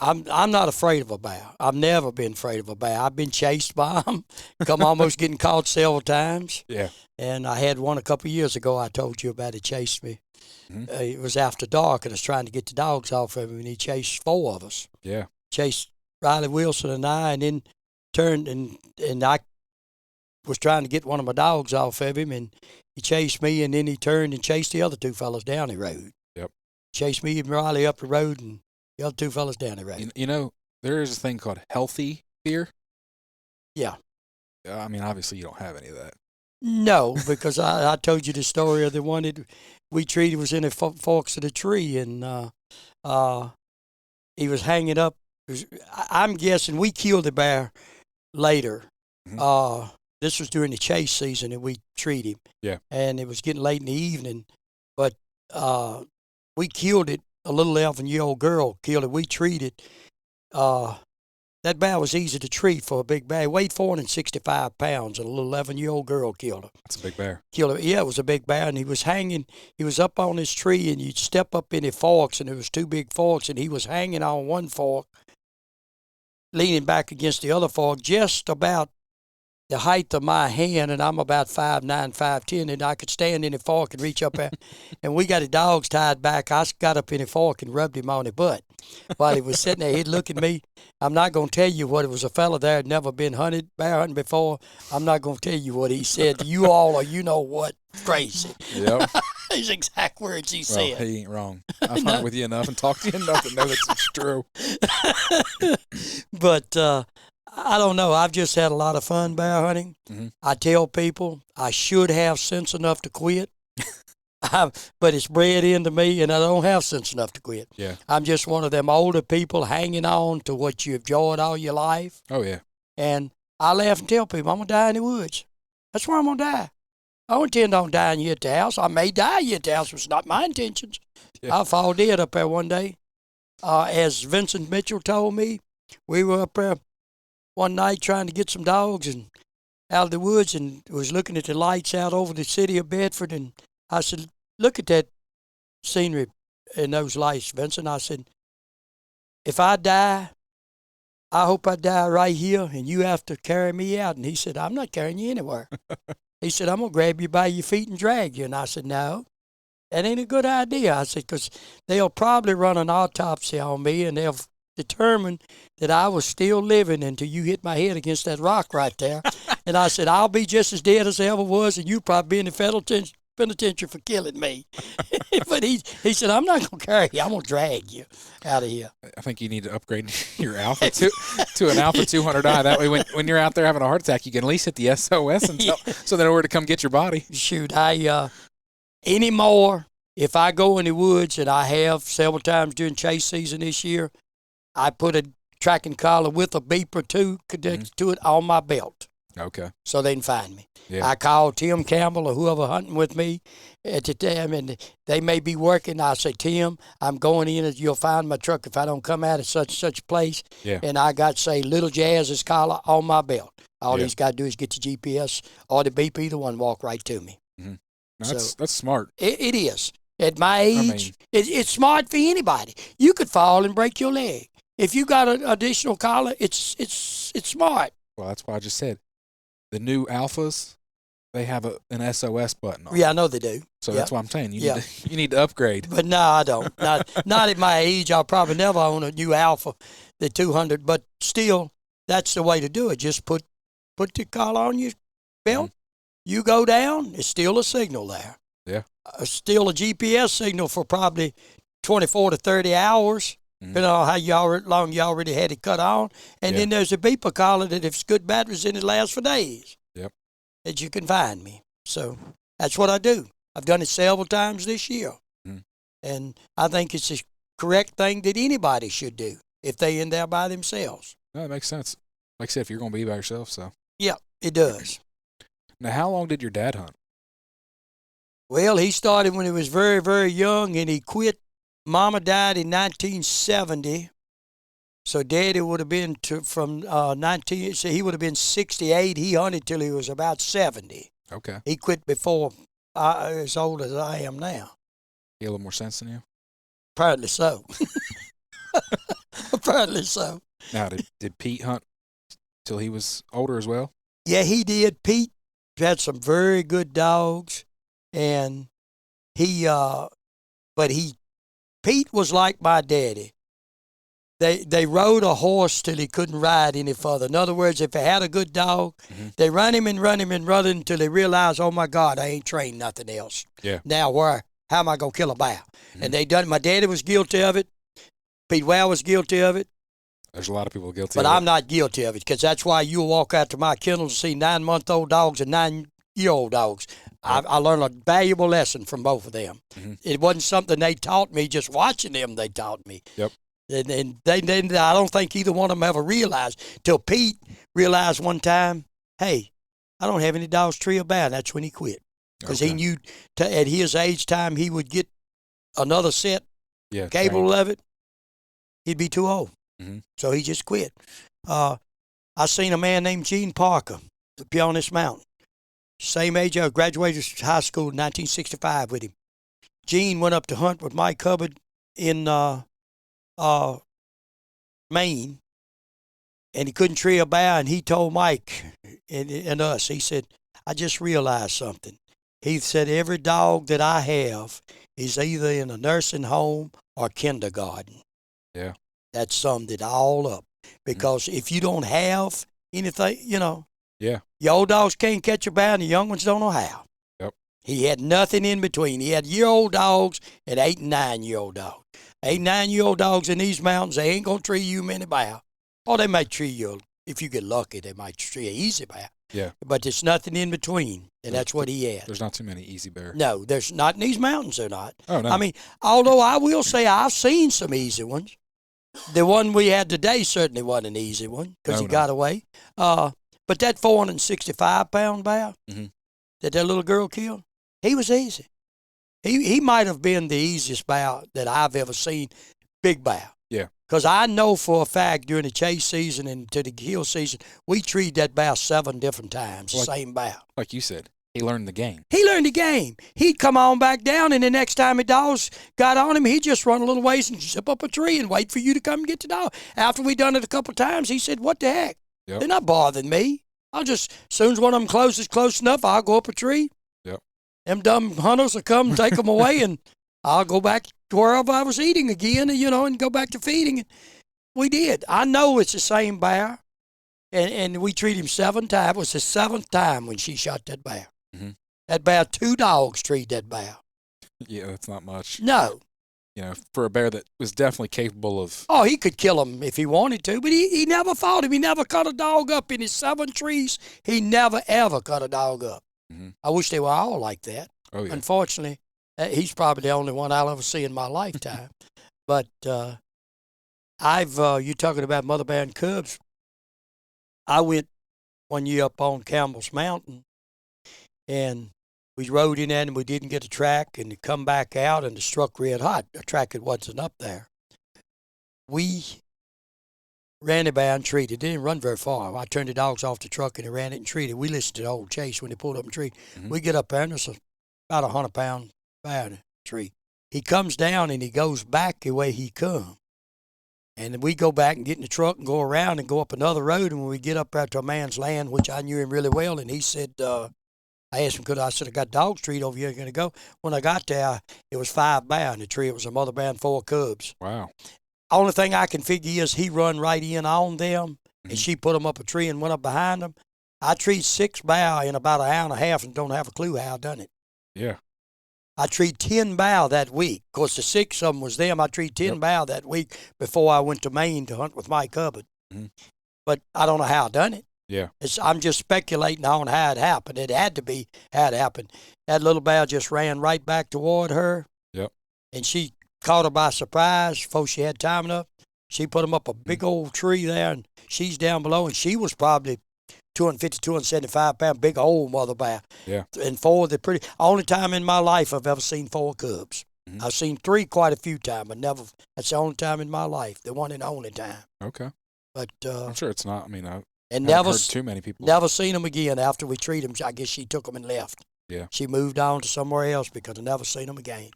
I'm not afraid of a bear. I've never been afraid of a bear. I've been chased by them, almost getting caught several times. Yeah. And I had one a couple of years ago I told you about. It chased me. Mm-hmm. It was after dark, and I was trying to get the dogs off of him, and he chased 4 of us. Yeah. Chased Riley Wilson and I, and then turned, and I was trying to get one of my dogs off of him, and he chased me, and then he turned and chased the other 2 fellas down the road. Yep. Chased me and Riley up the road, and the other 2 fellas down the road. You know, there is a thing called healthy fear. Yeah. I mean, obviously you don't have any of that. No, because I told you the story of the one that we treated was in the forks of the tree, and he was hanging up. I'm guessing we killed the bear later. Mm-hmm. This was during the chase season, and we treated him. Yeah. And it was getting late in the evening, but we killed it. A little 11-year-old girl killed it. We treated. That bear was easy to treat for a big bear. He weighed 465 pounds, and a little 11-year-old girl killed him. That's a big bear. Killed him. Yeah, it was a big bear, and he was hanging. He was up on this tree, and you'd step up in the forks, and there was 2 big forks, and he was hanging on one fork, leaning back against the other fork, just about the height of my hand, and I'm about 5'9", 5'10", and I could stand in the fork and reach up there. And we got the dogs tied back. I got up in the fork and rubbed him on the butt while he was sitting there. He'd look at me. I'm not going to tell you what it was. A fella there had never been bear hunting before. I'm not going to tell you what he said. You all are, you know what, crazy. Yep. His exact words he said. Well, he ain't wrong. I've hunted with you enough and talked to you enough to know that it's true. But I don't know. I've just had a lot of fun bear hunting. Mm-hmm. I tell people I should have sense enough to quit, but it's bred into me, and I don't have sense enough to quit. Yeah. I'm just one of them older people hanging on to what you enjoyed all your life. Oh, yeah. And I laugh and tell people I'm going to die in the woods. That's where I'm going to die. I don't intend on dying here at the house. I may die here at the house. It's not my intentions. Yeah. I'll fall dead up there one day. As Vincent Mitchell told me, we were up there one night trying to get some dogs and out of the woods, and was looking at the lights out over the city of Bedford, and I said, look at that scenery and those lights, Vincent. I said, if I die, I hope I die right here, and you have to carry me out. And he said, I'm not carrying you anywhere. He said, I'm going to grab you by your feet and drag you. And I said, no, that ain't a good idea. I said, because they'll probably run an autopsy on me, and they'll determined that I was still living until you hit my head against that rock right there. And I said, I'll be just as dead as I ever was, and you probably be in the federal penitentiary for killing me. But he said, I'm not going to carry you. I'm going to drag you out of here. I think you need to upgrade your Alpha to an Alpha 200i. That way when you're out there having a heart attack, you can at least hit the SOS and so they know where to come get your body. Shoot, anymore, if I go in the woods, and I have several times during chase season this year, I put a tracking collar with a beeper too connected to it on my belt. Okay. so they can find me. Yeah. I call Tim Campbell or whoever hunting with me at the time, and they may be working. I say, Tim, I'm going in. You'll find my truck if I don't come out of such place. Yeah. And I got, say, Little Jazz's collar on my belt. All Yeah. he's got to do is get the GPS or the beep, either one, walk right to me. Mm-hmm. So That's smart. It is. At my age, mean- it's smart for anybody. You could fall and break your leg. If you got an additional collar, it's smart. Well, that's why I just said the new alphas, they have an SOS button on. Yeah, I know they do. So Yeah. that's what I'm saying. You Yeah. need to, you need to upgrade. But no, I don't. Not at my age. I'll probably never own a new Alpha, the 200. But still, that's the way to do it. Just put the collar on your belt. Mm-hmm. You go down, it's still a signal there. Yeah. Still a GPS signal for probably 24 to 30 hours, Mm-hmm. depending on how long you already had it cut on. And then there's a beeper collar that if it's good batteries in it lasts for days. Yep. That you can find me. So that's what I do. I've done it several times this year. Mm-hmm. And I think it's a correct thing that anybody should do if they in there by themselves. No, that makes sense. Like I said, if you're going to be by yourself, so. Yeah, it does. Now, how long did your dad hunt? Well, he started when he was very, very young, and he quit. Mama died in 1970, so Daddy would have been from 19. So he would have been 68. He hunted till he was about 70. Okay. He quit before as old as I am now. He had a little more sense than you? Apparently so. Apparently so. Now, did Pete hunt till he was older as well? Yeah, he did. Pete had some very good dogs, and Pete was like my daddy. They rode a horse till he couldn't ride any further. In other words, if he had a good dog, they run him and run him and run him until they realize, oh my God, I ain't trained nothing else. Yeah. Now how am I gonna kill a bear? And they done. My daddy was guilty of it. Pete Well was guilty of it. There's a lot of people guilty But of it. I'm not guilty of it, because that's why you'll walk out to my kennels and see 9-month-old dogs and 9-year-old dogs. I learned a valuable lesson from both of them. Mm-hmm. It wasn't something they taught me, just watching them they taught me. Yep. And I don't think either one of them ever realized, till Pete realized one time, hey, I don't have any dogs tree or bear. That's when he quit. Because he knew at his age time he would get another set capable of it. He'd be too old. Mm-hmm. So he just quit. I seen a man named Gene Parker up here on this mountain. Same age I graduated high school in 1965 with him. Gene went up to hunt with Mike Hubbard in Maine, and he couldn't tree a bear, and he told Mike and us, he said, I just realized something. He said, every dog that I have is either in a nursing home or kindergarten. Yeah. That summed it all up. Because if you don't have anything, Yeah. your old dogs can't catch a bear and the young ones don't know how. Yep. He had nothing in between. He had year-old dogs and 8 and 9-year-old dogs. 8 and 9-year-old dogs in these mountains, they ain't going to tree you many bear. Or they might tree you, if you get lucky, they might tree an easy bear. Yeah. But there's nothing in between, and that's what he had. There's not too many easy bears. No, there's not in these mountains, they're not. Oh, no. I mean, although I will say I've seen some easy ones. The one we had today certainly wasn't an easy one, because he got away. But that 465-pound bear that little girl killed, he was easy. He might have been the easiest bear that I've ever seen, big bear. Yeah. Because I know for a fact during the chase season and to the kill season, we treated that bear 7 different times, the same bear. Like you said, he learned the game. He learned the game. He'd come on back down, and the next time the dogs got on him, he'd just run a little ways and zip up a tree and wait for you to come and get the dog. After we done it a couple of times, he said, what the heck? Yep. They're not bothering me. I'll just, as soon as one of them closes close enough, I'll go up a tree. Yep. Them dumb hunters will come and take them away, and I'll go back to wherever I was eating again, and go back to feeding. We did. I know it's the same bear, and we treated him 7 times. It was the 7th time when she shot that bear. Mm-hmm. That bear, 2 dogs treated that bear. Yeah, that's not much. No. For a bear that was definitely capable of. Oh, he could kill him if he wanted to, but he never fought him. He never cut a dog up in his 7 trees. He never, ever cut a dog up. Mm-hmm. I wish they were all like that. Oh, yeah. Unfortunately, he's probably the only one I'll ever see in my lifetime. But you're talking about mother bear and cubs. I went one year up on Campbell's Mountain, and we rode in there and we didn't get a track, and to come back out and it struck red hot, a track that wasn't up there. We ran it by and treated. It didn't run very far. I turned the dogs off the truck and they ran it and treated. We listened to the old chase when they pulled up and treated. We get up there and there's about 100-pound bear in the tree. He comes down and he goes back the way he come. And then we go back and get in the truck and go around and go up another road. And when we get up there to a man's land, which I knew him really well, and he said, I asked him, I said, I got dogs treed over here. Going to go? When I got there, it was 5 bear in the tree. It was a mother bear and 4 cubs. Wow. Only thing I can figure is he run right in on them, and she put them up a tree and went up behind them. I treed 6 bear in about an hour and a half and don't have a clue how I done it. Yeah. I treed 10 bear that week. Of course, the 6 of them was them. I treed 10 bear that week before I went to Maine to hunt with Mike Hubbard. But I don't know how I done it. Yeah. I'm just speculating on how it happened. It had to be how it happened. That little bear just ran right back toward her. Yep. And she caught her by surprise before she had time enough. She put him up a big old tree there, and she's down below, and she was probably 250, 275 pound, big old mother bear. Yeah. And 4 of the pretty. Only time in my life I've ever seen 4 cubs. I've seen 3 quite a few times, but never. That's the only time in my life, the one and only time. Okay. But I'm sure it's not. I mean, I and haven't never heard too many people. Never seen them again after we treated them. I guess she took them and left. Yeah. She moved on to somewhere else because I never seen them again.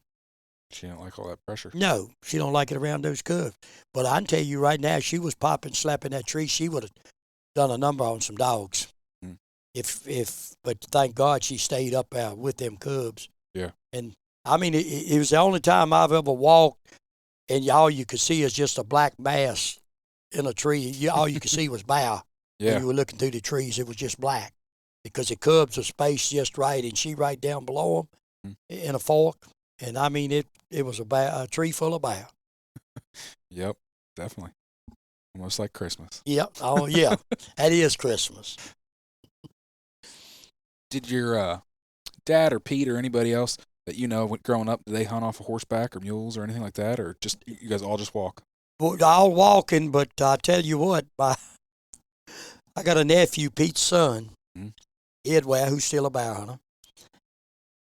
She didn't like all that pressure. No, she don't like it around those cubs. But I can tell you right now, she was popping, slapping that tree. She would have done a number on some dogs. But thank God she stayed up there with them cubs. Yeah. And I mean, it was the only time I've ever walked, and all you could see is just a black mass in a tree. All you could see was bear. Yeah. When you were looking through the trees, it was just black because the cubs were spaced just right, and she right down below them in a fork. And I mean, it was a tree full of bear. Yep, definitely. Almost like Christmas. Yep. Oh, yeah. That is Christmas. Did your dad or Pete or anybody else that you know growing up, did they hunt off a horseback or mules or anything like that, or just you guys all just walk? Well, all walking, but I tell you what, I got a nephew, Pete's son, Ed Ware, who's still a bear hunter.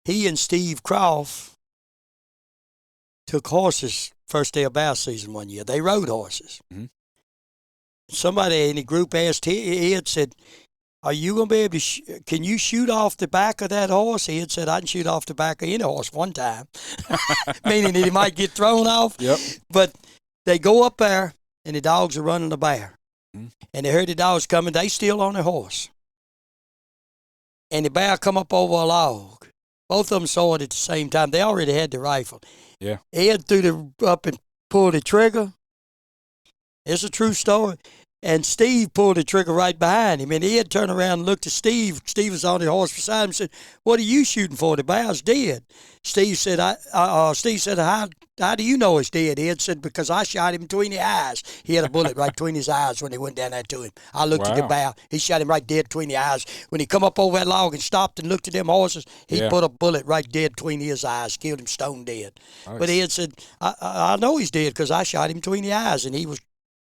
He and Steve Croft took horses first day of bear season one year. They rode horses. Somebody in the group asked Ed, said, are you going to be able to, can you shoot off the back of that horse? Ed said, I can shoot off the back of any horse one time, meaning that he might get thrown off. Yep. But they go up there, and the dogs are running the bear. And they heard the dogs coming. They still on their horse. And the bear come up over a log. Both of them saw it at the same time. They already had the rifle. Yeah. Ed threw up and pulled the trigger. It's a true story. And Steve pulled the trigger right behind him. And Ed turned around and looked at Steve. Steve was on the horse beside him and said, what are you shooting for? The bear's dead. Steve said, how do you know it's dead? Ed said, because I shot him between the eyes. He had a bullet right between his eyes when he went down there to him. I looked at the bear. He shot him right dead between the eyes. When he come up over that log and stopped and looked at them horses, he put a bullet right dead between his eyes, killed him stone dead. Nice. But Ed said, I know he's dead because I shot him between the eyes, and he was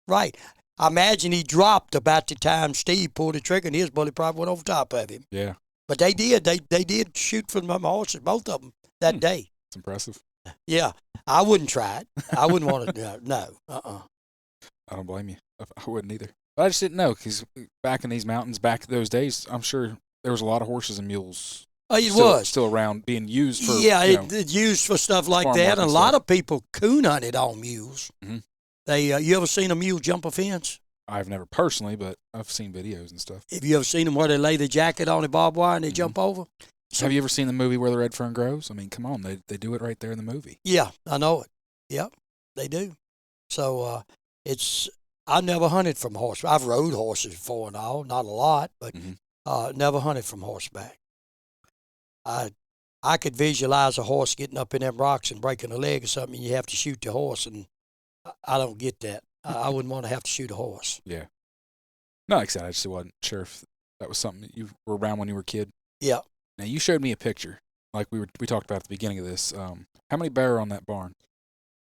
right. I imagine he dropped about the time Steve pulled the trigger, and his bullet probably went over top of him. Yeah. But they did. They did shoot from them horses, both of them, that day. It's impressive. Yeah. I wouldn't try it. I wouldn't want to. No. I don't blame you. I wouldn't either. But I just didn't know, because back in these mountains, back those days, I'm sure there was a lot of horses and mules. Oh, it was still around, being used for. Yeah, it used for stuff like that. And a lot of people coon hunted on mules. You ever seen a mule jump a fence? I've never personally, but I've seen videos and stuff. Have you ever seen them where they lay the jacket on the barbed wire and they jump over? Have you ever seen the movie Where the Red Fern Grows? I mean, come on, they do it right there in the movie. Yeah, I know it. Yep, they do. So I never hunted from horseback. I've rode horses before and all, not a lot, but never hunted from horseback. I could visualize a horse getting up in them rocks and breaking a leg or something, and you have to shoot the horse, and I don't get that. I wouldn't want to have to shoot a horse. Yeah. No, like I said, I just wasn't sure if that was something that you were around when you were a kid. Yeah. Now, you showed me a picture, like we talked about at the beginning of this. How many bear are on that barn?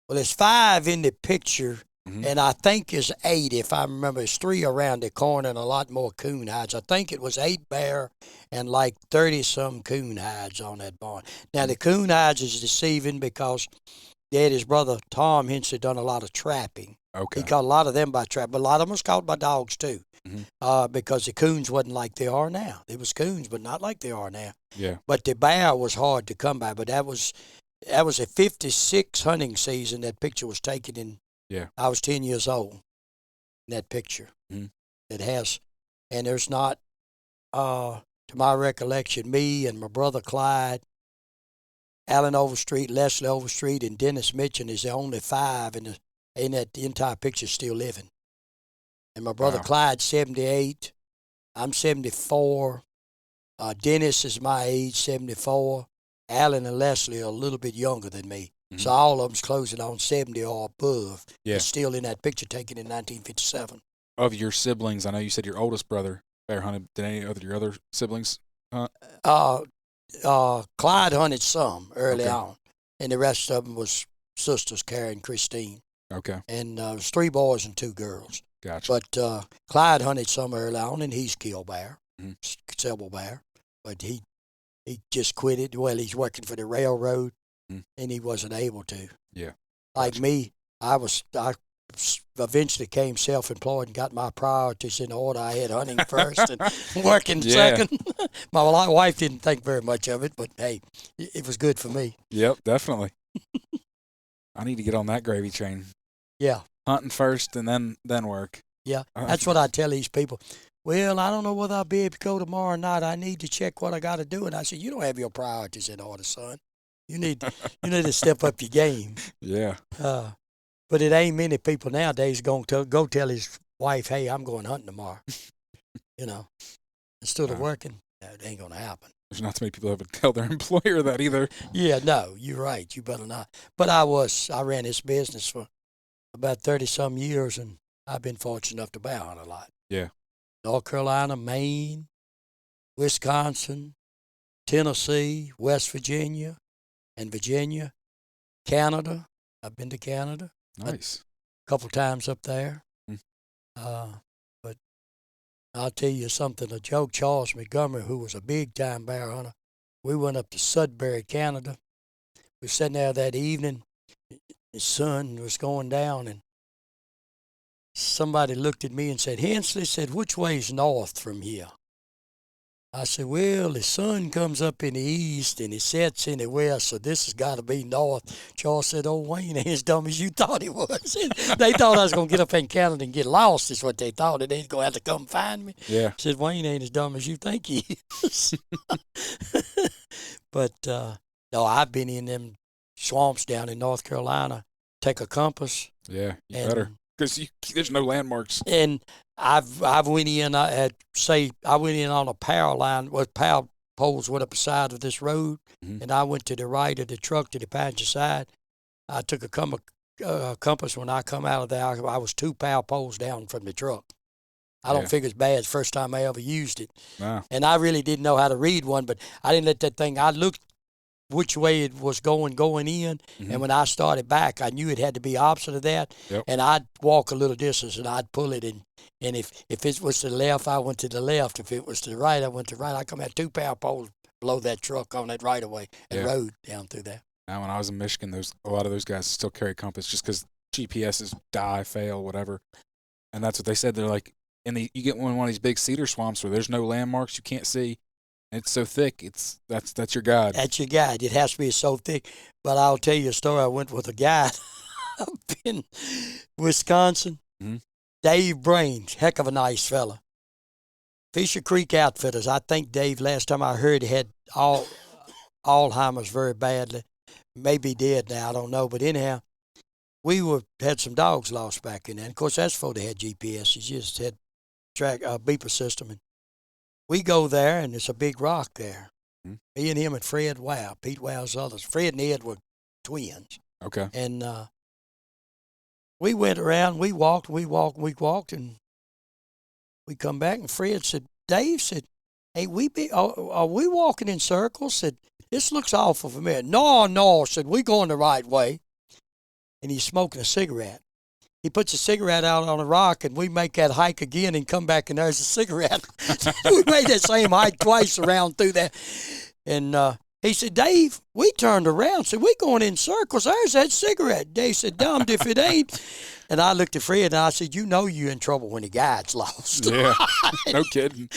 Well, there's 5 in the picture, Mhm. And I think it's 8, if I remember. It's 3 around the corner and a lot more coon hides. I think it was 8 bear and like 30-some coon hides on that barn. Now, the coon hides is deceiving because Daddy's brother, Tom Hinch, had done a lot of trapping. Okay. He caught a lot of them by trap, but a lot of them was caught by dogs, too. Mhm. Because the coons wasn't like they are now. It was coons, but not like they are now. Yeah. But the bear was hard to come by. But that was a 56 hunting season that picture was taken in. Yeah. I was 10 years old in that picture. Mhm. It has, and there's not, to my recollection, me and my brother Clyde, Alan Overstreet, Leslie Overstreet, and Dennis Mitchell is the only 5 in that entire picture still living. And my brother Wow. Clyde's 78. I'm 74. Dennis is my age, 74. Alan and Leslie are a little bit younger than me. Mhm. So all of them's closing on 70 or above. Yeah. It's still in that picture taken in 1957. Of your siblings, I know you said your oldest brother bear hunted. Did any of your other siblings hunt? Clyde hunted some early Okay. on, and the rest of them was sisters, Carrie and Christine. Okay. And it was 3 boys and 2 girls. Gotcha. But Clyde hunted some early on, and he's killed bear, Mhm. several bear. But he just quit it. Well, he's working for the railroad, Mhm. and he wasn't able to. Yeah. Like Gotcha. me, I eventually became self-employed and got my priorities in order. I had hunting first and working Yeah. second. My wife didn't think very much of it, but hey, it was good for me. Yep, definitely. I need to get on that gravy train. Yeah, Hunting first and then work. yeah. That's what I tell these people. Well, I don't know whether I'll be able to go tomorrow or not. I need to check what I got to do. And I said, you don't have your priorities in order, son. You need to step up your game. Yeah. But it ain't many people nowadays going to go tell his wife, hey, I'm going hunting tomorrow. Instead of Wow. working. No, it ain't going to happen. There's not too many people that would tell their employer that either. Yeah, no, you're right. You better not. But I ran this business for about 30-some years, and I've been fortunate enough to bear hunt a lot. Yeah. North Carolina, Maine, Wisconsin, Tennessee, West Virginia, and Virginia, Canada. I've been to Canada Nice. a couple times up there. Mm. But I'll tell you something. Joe Charles Montgomery, who was a big-time bear hunter, we went up to Sudbury, Canada. We were sitting there that evening. The sun was going down, and somebody looked at me and said, Hensley, said, which way's north from here? I said, well, the sun comes up in the east and it sets in the west, so this has got to be north. Charles said, oh, Wayne ain't as dumb as you thought he was. They thought I was going to get up in Canada and get lost is what they thought, and they're going to have to come find me. Yeah. I said, Wayne ain't as dumb as you think he is. But, no, I've been in them swamps down in North Carolina. Take a compass. Yeah. You and, better. Because there's no landmarks. And I've went in. I went in on a power line. Well, power poles went up the side of this road, Mhm. and I went to the right of the truck to the passenger side. I took a compass. When I come out of there, I was 2 power poles down from the truck. I don't Yeah. figure it's bad. It's the first time I ever used it, Wow. and I really didn't know how to read one, but I didn't let that thing. I looked which way it was going in, Mhm. and when I started back, I knew it had to be opposite of that, Yep. and I'd walk a little distance, and I'd pull it, and if it was to the left, I went to the left. If it was to the right, I went to the right. I come at 2 power poles below that truck on that right of way and Yeah. rode down through there. Now, when I was in Michigan, a lot of those guys still carry compass just because GPSs die, fail, whatever. And that's what they said. They're like, you get one of these big cedar swamps where there's no landmarks, you can't see. It's so thick. That's your guide. That's your guide. It has to be so thick. But I'll tell you a story. I went with a guide up in Wisconsin. Mhm. Dave Brains, heck of a nice fella. Fisher Creek Outfitters. I think Dave, last time I heard, he had Alzheimer's very badly. Maybe dead now, I don't know. But anyhow, we had some dogs lost back in there. And of course, that's before they had GPS. You just had beeper system. And we go there, and it's a big rock there. Mhm. Me and him and Fred Wow, Pete Wow's others. Fred and Ed were twins. Okay. And we went around, we walked, and we come back, and Fred said, Dave said, hey, are we walking in circles? Said, this looks awful familiar. No, said, we going the right way. And he's smoking a cigarette. he puts a cigarette out on a rock, and we make that hike again and come back, and there's a cigarette. We made that same hike twice around through that. And he said, Dave, we turned around, said, we going in circles. There's that cigarette. Dave said, damned if it ain't. And I looked at Fred, and I said, you know you're in trouble when the guide's lost. Yeah, no kidding.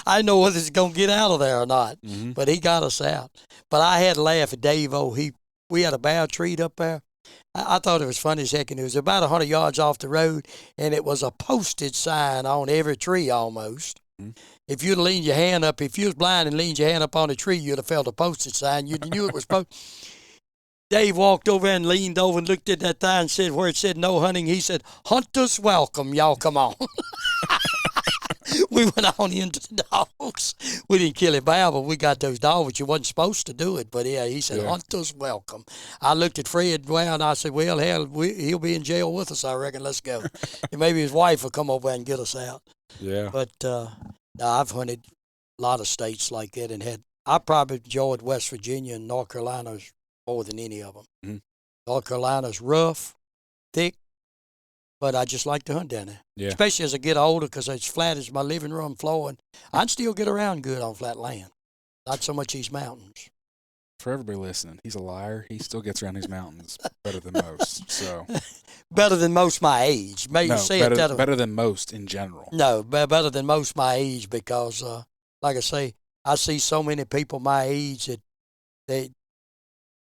I know whether he's going to get out of there or not, Mm-hmm. but he got us out. But I had to laugh at Dave. We had a bough tree up there. I thought it was funny as heck, and it was about 100 yards off the road, and it was a posted sign on every tree almost. Mm-hmm. If you'd leaned your hand up, if you was blind and leaned your hand up on a tree, you'd have felt a posted sign. You knew it was posted. Dave walked over and leaned over and looked at that thing and said, where it said no hunting, he said, hunters welcome, y'all come on. We went on into the dogs. We didn't kill a bear, but we got those dogs, which you wasn't supposed to do it. But yeah, he said, hunters welcome. I looked at Fred, and I said, well, hell, he'll be in jail with us, I reckon. Let's go. And maybe his wife will come over and get us out. Yeah. But I've hunted a lot of states like that, and I probably enjoyed West Virginia and North Carolina more than any of them. Mm-hmm. North Carolina's rough, thick, but I just like to hunt down there. Yeah. Especially as I get older, because it's flat as my living room floor, and I can still get around good on flat land. Not so much these mountains. For everybody listening, he's a liar. He still gets around these mountains better than most. So Better than most my age. Maybe no, say better, it better than most in general. No, better than most my age, because, like I say, I see so many people my age that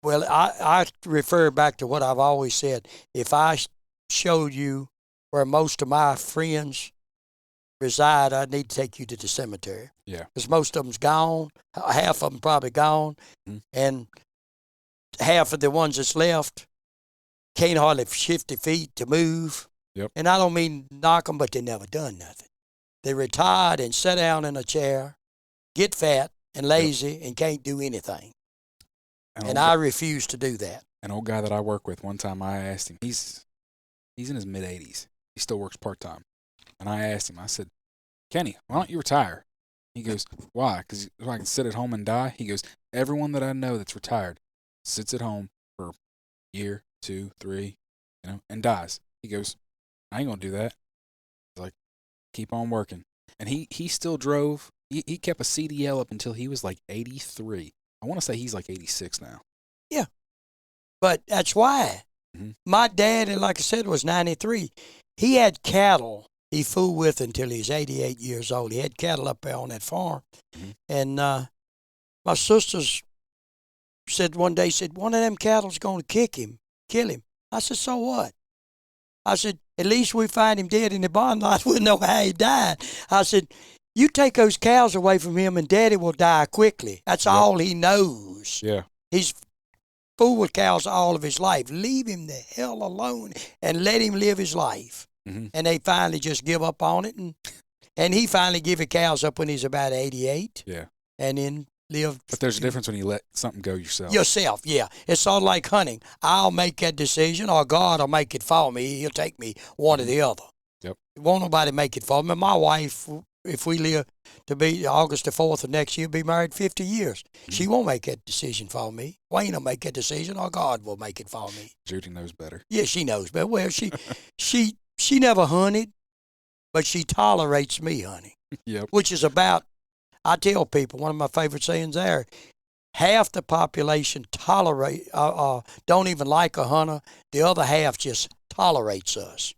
well, I refer back to what I've always said. If I showed you where most of my friends reside, I need to take you to the cemetery. Yeah. Because most of them's gone. Half of them probably gone. Mm-hmm. And half of the ones that's left can't hardly shift their feet to move. Yep. And I don't mean knock them, but they never done nothing. They retired and sat down in a chair, get fat and lazy, and can't do anything. And I refuse to do that. An old guy that I work with, one time I asked him, he's in his mid-80s. He still works part-time. And I asked him, I said, Kenny, why don't you retire? He goes, why? Because I can sit at home and die? He goes, everyone that I know that's retired sits at home for a year, 2, 3, and dies. He goes, I ain't going to do that. He's like, keep on working. And he still drove. He kept a CDL up until he was like 83. I want to say he's like 86 now. Yeah. But that's why. Mm-hmm. My dad, like I said, was 93. He had cattle he fooled with until he was 88 years old. He had cattle up there on that farm. Mm-hmm. And my sisters said one day, one of them cattle's going to kill him. I said, so what? I said, at least we find him dead in the barn lot. We'll know how he died. I said, you take those cows away from him and Daddy will die quickly. That's all he knows. Yeah. He's fooled with cows all of his life. Leave him the hell alone and let him live his life. Mm-hmm. And they finally just give up on it. And he finally gave the cows up when he's about 88. Yeah. And then lived. But there's a difference when you let something go yourself. Yourself, yeah. It's sort of like hunting. I'll make that decision, or God will make it for me. He'll take me one or the other. Yep. Won't nobody make it for me. My wife, if we live to be August the 4th of next year, be married 50 years. Mm-hmm. She won't make that decision for me. Wayne will make that decision, or God will make it for me. Judy knows better. Yeah, she knows better. Well, she never hunted, but she tolerates me hunting. Yep. Which is about, I tell people, one of my favorite sayings there, half the population don't even like a hunter. The other half just tolerates us.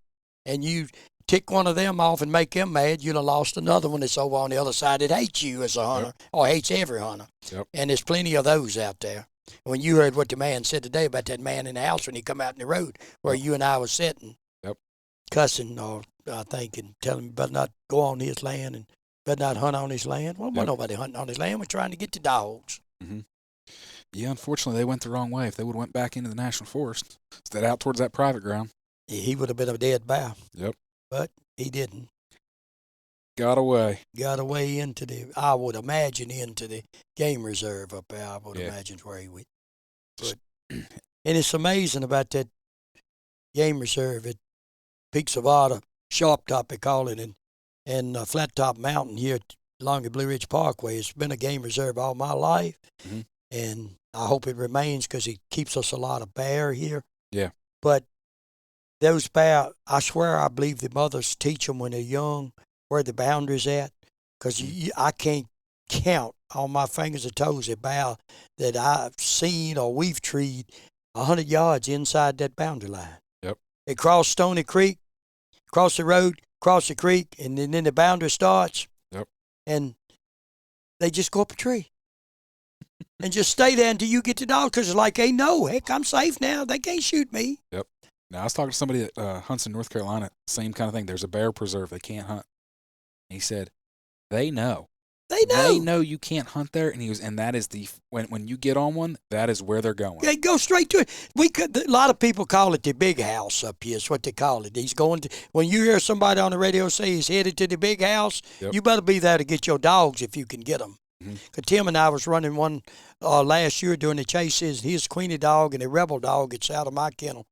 And you tick one of them off and make them mad, you'll have lost another one that's over on the other side that hates you as a hunter, or hates every hunter. Yep. And there's plenty of those out there. When you heard what the man said today about that man in the house when he come out in the road where you and I was sitting, cussing, or I think, and telling him better not go on his land and better not hunt on his land. Well, nobody hunting on his land. We're trying to get the dogs. Mm-hmm. Yeah, unfortunately, they went the wrong way. If they would have went back into the national forest, instead out towards that private ground, he would have been a dead bear. Yep. But he didn't. Got away. Got away into I would imagine, into the game reserve up there. I would imagine where he went. But, and it's amazing about that game reserve at Peaks of Otter, Sharp Top, they call it, and Flat Top Mountain here along the Blue Ridge Parkway. It's been a game reserve all my life, mm-hmm. and I hope it remains because it keeps us a lot of bear here. Yeah. But those bear, I swear I believe the mothers teach them when they're young where the boundary's at. Because I can't count on my fingers and toes a bear that I've seen or we've treed 100 yards inside that boundary line. Yep. They cross Stony Creek, cross the road, cross the creek, and then the boundary starts. Yep. And they just go up a tree. And just stay there until you get the dog, because it's like, hey, no, heck, I'm safe now. They can't shoot me. Yep. Now, I was talking to somebody that hunts in North Carolina, same kind of thing. There's a bear preserve. They can't hunt. And he said, they know. They know. They know you can't hunt there. And he was, and that is when you get on one, that is where they're going. They go straight to it. A lot of people call it the big house up here. Is what they call it. He's going to, when you hear somebody on the radio say he's headed to the big house, you better be there to get your dogs if you can get them. Because Tim and I was running one last year during the chases. His Queenie dog and a Rebel dog gets out of my kennel.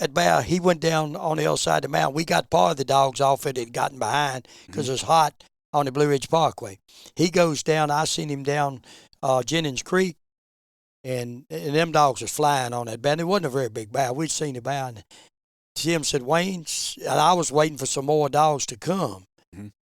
At bear, he went down on the other side of the mountain. We got part of the dogs off it. It had gotten behind because it was hot on the Blue Ridge Parkway. He goes down. I seen him down Jennings Creek, and them dogs was flying on that bear. It wasn't a very big bear. We'd seen the bear. And Tim said, Wayne, and I was waiting for some more dogs to come.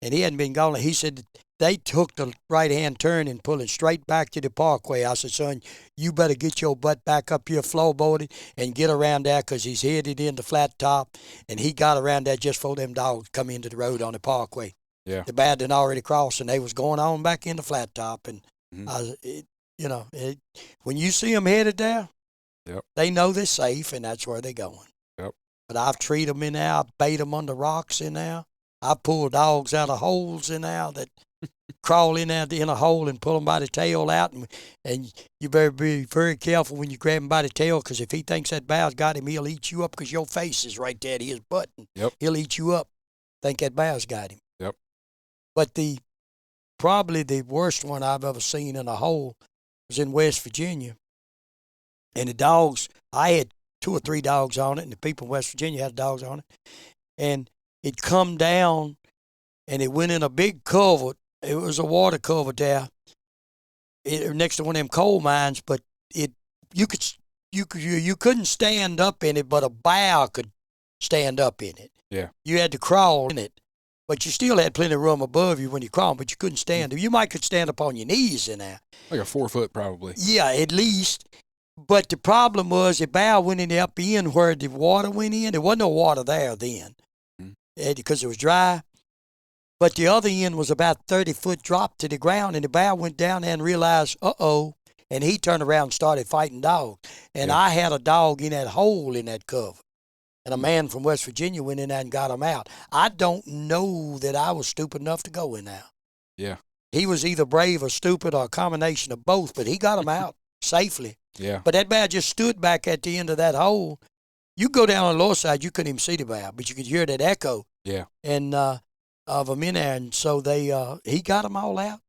And he hadn't been gone. He said they took the right-hand turn and pulling straight back to the parkway. I said, son, you better get your butt back up here floorboarded and get around there, because he's headed into Flat Top. And he got around there just before them dogs come into the road on the parkway. Yeah. The bear had already crossed, and they was going on back into Flat Top. And, when you see them headed there, they know they're safe, and that's where they're going. Yep. But I've treated them in there. I've bait them under rocks in there. I pull dogs out of holes in there that crawl in there in a hole and pull them by the tail out. And you better be very careful when you grab him by the tail, because if he thinks that bear's got him, he'll eat you up, because your face is right there to his butt. He'll eat you up. Think that bear's got him. Yep. But probably the worst one I've ever seen in a hole was in West Virginia. And the dogs, I had 2 or 3 dogs on it, and the people in West Virginia had dogs on it. And it come down, and it went in a big culvert. It was a water culvert there, next to one of them coal mines. But you couldn't stand up in it, but a bear could stand up in it. Yeah, you had to crawl in it, but you still had plenty of room above you when you crawled. But you couldn't stand. You could stand up on your knees in there, like a 4 foot probably. Yeah, at least. But the problem was the bear went in the upper end where the water went in. There wasn't no water there then. Because it was dry. But the other end was about 30-foot drop to the ground, and the bear went down there and realized, and he turned around and started fighting dogs. And I had a dog in that hole in that cover, and a man from West Virginia went in there and got him out. I don't know that I was stupid enough to go in there. Yeah. He was either brave or stupid or a combination of both, but he got him out safely. Yeah. But that bear just stood back at the end of that hole. You go down on the lower side, you couldn't even see the bear, but you could hear that echo. Yeah. And of them in there, and so he got them all out.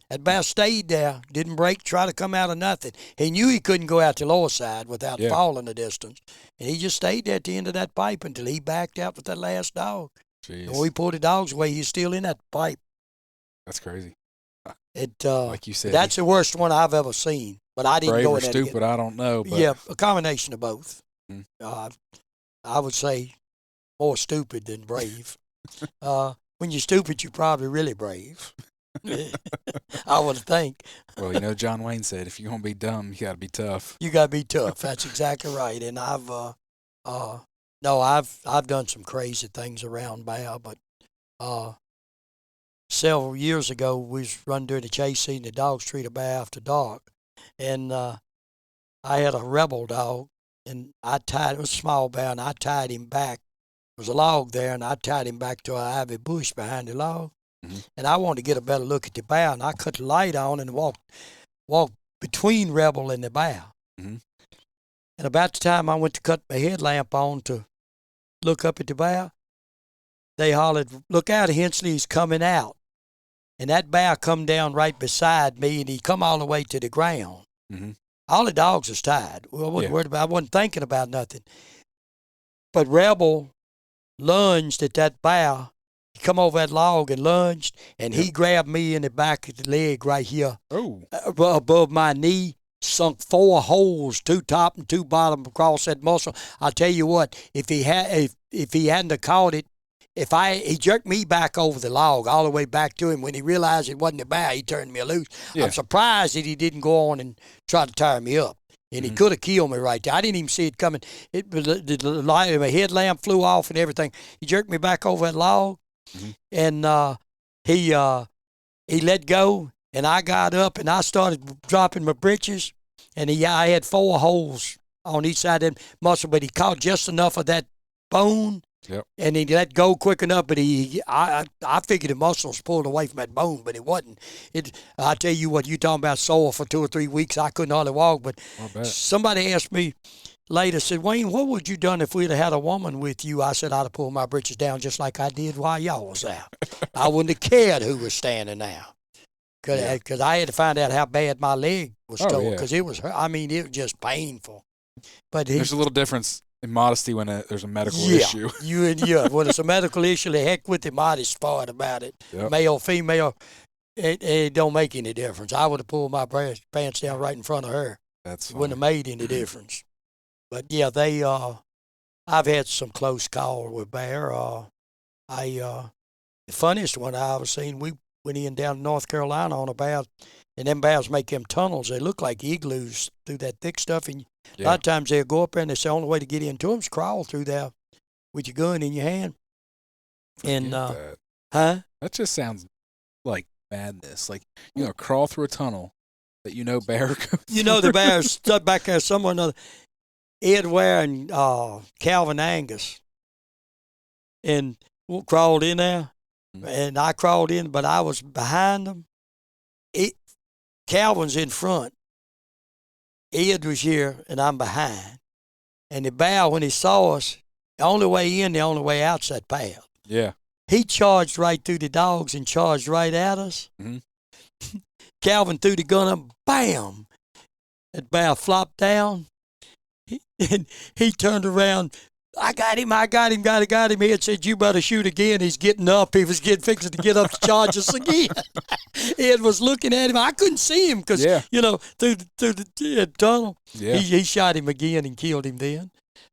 That bear stayed there, didn't break, try to come out of nothing. He knew he couldn't go out the lower side without falling a distance, and he just stayed there at the end of that pipe until he backed out with that last dog. Jeez. And when we pulled the dogs away, he's still in that pipe. That's crazy. Like you said, that's the worst one I've ever seen. But I didn't go in there. Brave or stupid, I don't know. But. Yeah, a combination of both. Mm. I would say more stupid than brave. When you're stupid, you're probably really brave. I would think. Well, John Wayne said, if you're going to be dumb, you got to be tough. You got to be tough. That's exactly right. And I've done some crazy things around bear, but several years ago, we was running during the chase season. The dogs treat a bear after dark. And I had a Rebel dog, and it was a small bear, and I tied him back. There was a log there, and I tied him back to an ivy bush behind the log. And I wanted to get a better look at the bear, and I cut the light on and walked between Rebel and the bear. And about the time I went to cut my headlamp on to look up at the bear, they hollered, "Look out, Hensley, he's coming out." And that bear come down right beside me, and he come all the way to the ground. All the dogs was tied. Well, I wasn't worried about. I wasn't thinking about nothing. But Rebel lunged at that bear. He come over that log and lunged, and he grabbed me in the back of the leg right here, above my knee, sunk 4 holes, 2 top and 2 bottom across that muscle. I'll tell you what, if he hadn't have caught it, he jerked me back over the log all the way back to him. When he realized it wasn't a bear, he turned me loose. Yeah. I'm surprised that he didn't go on and try to tire me up. And he could have killed me right there. I didn't even see it coming. My headlamp flew off and everything. He jerked me back over that log, and he let go, and I got up and I started dropping my britches, and I had 4 holes on each side of that muscle, but he caught just enough of that bone. Yep. And he let go quick enough, but I figured the muscle was pulled away from that bone, but it wasn't. I tell you what, you talking about sore for 2 or 3 weeks. I couldn't hardly walk, but somebody asked me later, said, Wayne, what would you done if we'd have had a woman with you? I said, I'd have pulled my britches down just like I did while y'all was out. I wouldn't have cared who was standing there. Because I had to find out how bad my leg was torn, because it was just painful. But there's a little difference in modesty when there's a medical issue. When it's a medical issue, the heck with the modest part about it. Yep. Male, female, it don't make any difference. I would have pulled my pants down right in front of her. That's funny. Wouldn't have made any difference. But yeah, I've had some close call with bear. The funniest one I ever seen, we went in down to North Carolina on a bear, and them bears make them tunnels. They look like igloos through that thick stuff, and a lot of times they'll go up there, and it's the only way to get into them is crawl through there with your gun in your hand. That just sounds like madness. Like, crawl through a tunnel that bear goes through. The bear's stuck back there somewhere or another. Ed Ware and Calvin Angus, and we crawled in there, and I crawled in, but I was behind them. Calvin's in front. Ed was here, and I'm behind. And the bear, when he saw us, the only way in, the only way out's that path. Yeah. He charged right through the dogs and charged right at us. Mm-hmm. Calvin threw the gun up, bam! That bear flopped down. And he turned around. I got him. He had said, you better shoot again. He's getting up. He was fixing to get up to charge us again. Ed was looking at him. I couldn't see him because, through the tunnel. Yeah. He shot him again and killed him then.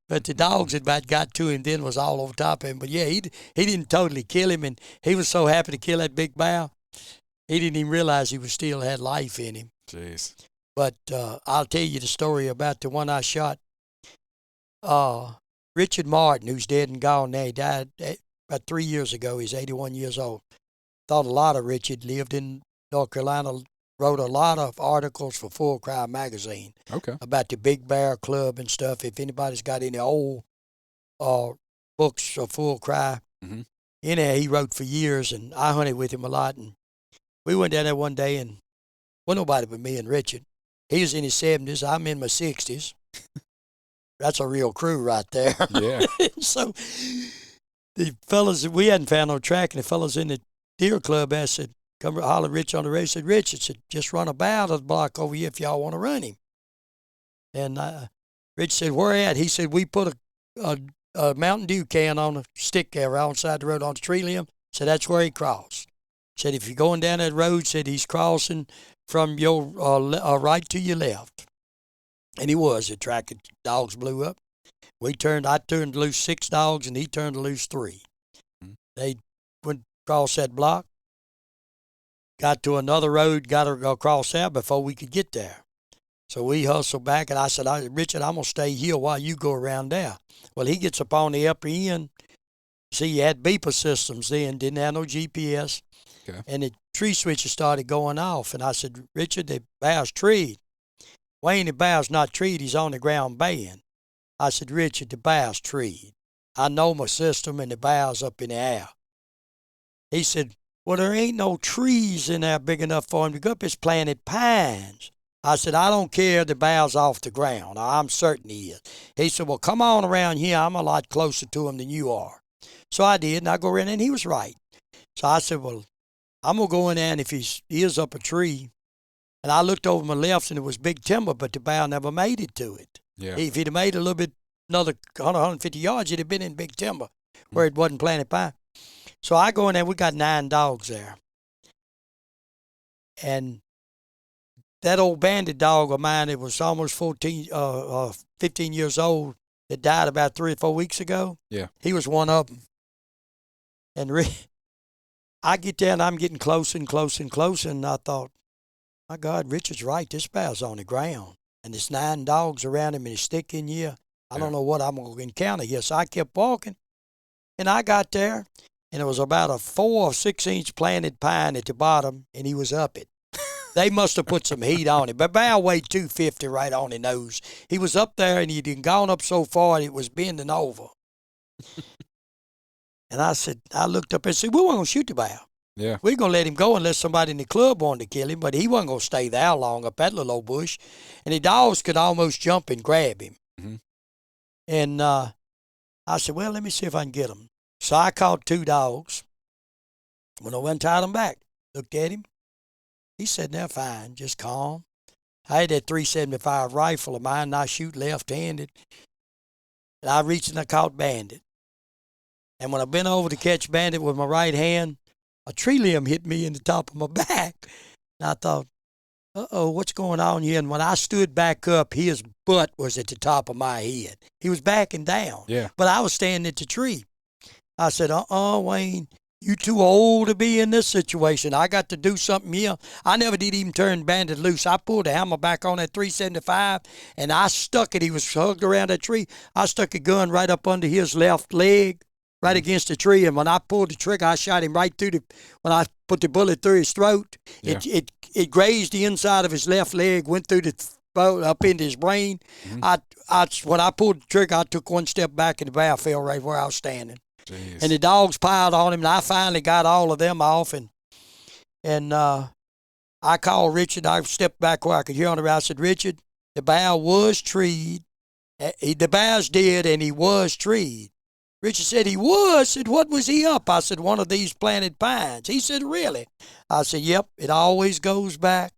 But the dogs had about got to him then, was all over top of him. But, yeah, he didn't totally kill him, and he was so happy to kill that big bear. He didn't even realize he still had life in him. Jeez. But I'll tell you the story about the one I shot. Richard Martin, who's dead and gone now, he died about 3 years ago. He's 81 years old. Thought a lot of Richard. Lived in North Carolina, wrote a lot of articles for Full Cry magazine about the Big Bear Club and stuff. If anybody's got any old books of Full Cry, in there he wrote for years, and I hunted with him a lot. And we went down there one day, and nobody but me and Richard. He was in his 70s. I'm in my 60s. That's a real crew right there. Yeah. So the fellas, we hadn't found no track, and the fellas in the deer club asked, said, come holler Rich on the radio. Said, Rich, said, just run a bow to the block over here if y'all want to run him. And Rich said, where at? He said, we put a Mountain Dew can on a stick there right outside the road on the tree limb. Said, that's where he crossed. Said, if you're going down that road, said, he's crossing from your right to your left. And he was. The track of dogs blew up. I turned loose 6 dogs, and he turned loose 3. They went across that block, got to another road, got across there before we could get there. So we hustled back, and I said, Richard, I'm going to stay here while you go around there. Well, he gets up on the upper end. See, you had beeper systems then, didn't have no GPS. Okay. And the tree switches started going off. And I said, Richard, the bear's treed. Wayne, the bear's not treed, he's on the ground baying. I said, Richard, the bear's treed. I know my system, and the bear's up in the air. He said, well, there ain't no trees in there big enough for him to go up. It's planted pines. I said, I don't care, the bear's off the ground. I'm certain he is. He said, well, come on around here. I'm a lot closer to him than you are. So I did, and I go around, and he was right. So I said, well, I'm going to go in there, and if he is up a tree, and I looked over my left, and it was big timber, but the bear never made it to it. Yeah. If he'd have made a little bit, another 100, 150 yards, it'd have been in big timber where it wasn't planted pine. So I go in there, we got 9 dogs there. And that old bandit dog of mine that was almost 15 years old that died about 3 or 4 weeks ago. Yeah. He was one of them. And I get there and I'm getting closer and closer and closer, and I thought, my God, Richard's right. This bear's on the ground, and there's 9 dogs around him, and he's sticking here. I don't know what I'm going to encounter here. So I kept walking, and I got there, and it was about a 4 or 6 inch planted pine at the bottom, and he was up it. They must have put some heat on it. But bear weighed 250 right on the nose. He was up there, and he'd gone up so far it was bending over. And I looked up and said, we weren't going to shoot the bear. Yeah. We're going to let him go unless somebody in the club wanted to kill him, but he wasn't going to stay that long up that little old bush. And the dogs could almost jump and grab him. Mm-hmm. And I said, well, let me see if I can get him. So I caught 2 dogs. When I went and tied them back, looked at him. He said, now fine, just calm. I had that .375 rifle of mine, and I shoot left-handed. And I reached and I caught Bandit. And when I bent over to catch Bandit with my right hand, a tree limb hit me in the top of my back. And I thought, uh-oh, what's going on here? And when I stood back up, his butt was at the top of my head. He was backing down. Yeah. But I was standing at the tree. I said, Wayne, you too old to be in this situation. I got to do something here. I never did even turn Bandit loose. I pulled the hammer back on that .375, and I stuck it. He was hugged around that tree. I stuck a gun right up under his left leg, right against the tree, and when I pulled the trigger, I shot him right through when I put the bullet through his throat, Yeah. it grazed the inside of his left leg, went through the up into his brain. Mm-hmm. When I pulled the trigger, I took one step back, and the bear fell right where I was standing. Jeez. And the dogs piled on him, and I finally got all of them off, and I called Richard. I stepped back where I could hear on the road. I said, Richard, the bear was treed. The bear's dead, and he was treed. Richard said, he was. I said, what was he up? I said, one of these planted pines. He said, really? I said, yep, it always goes back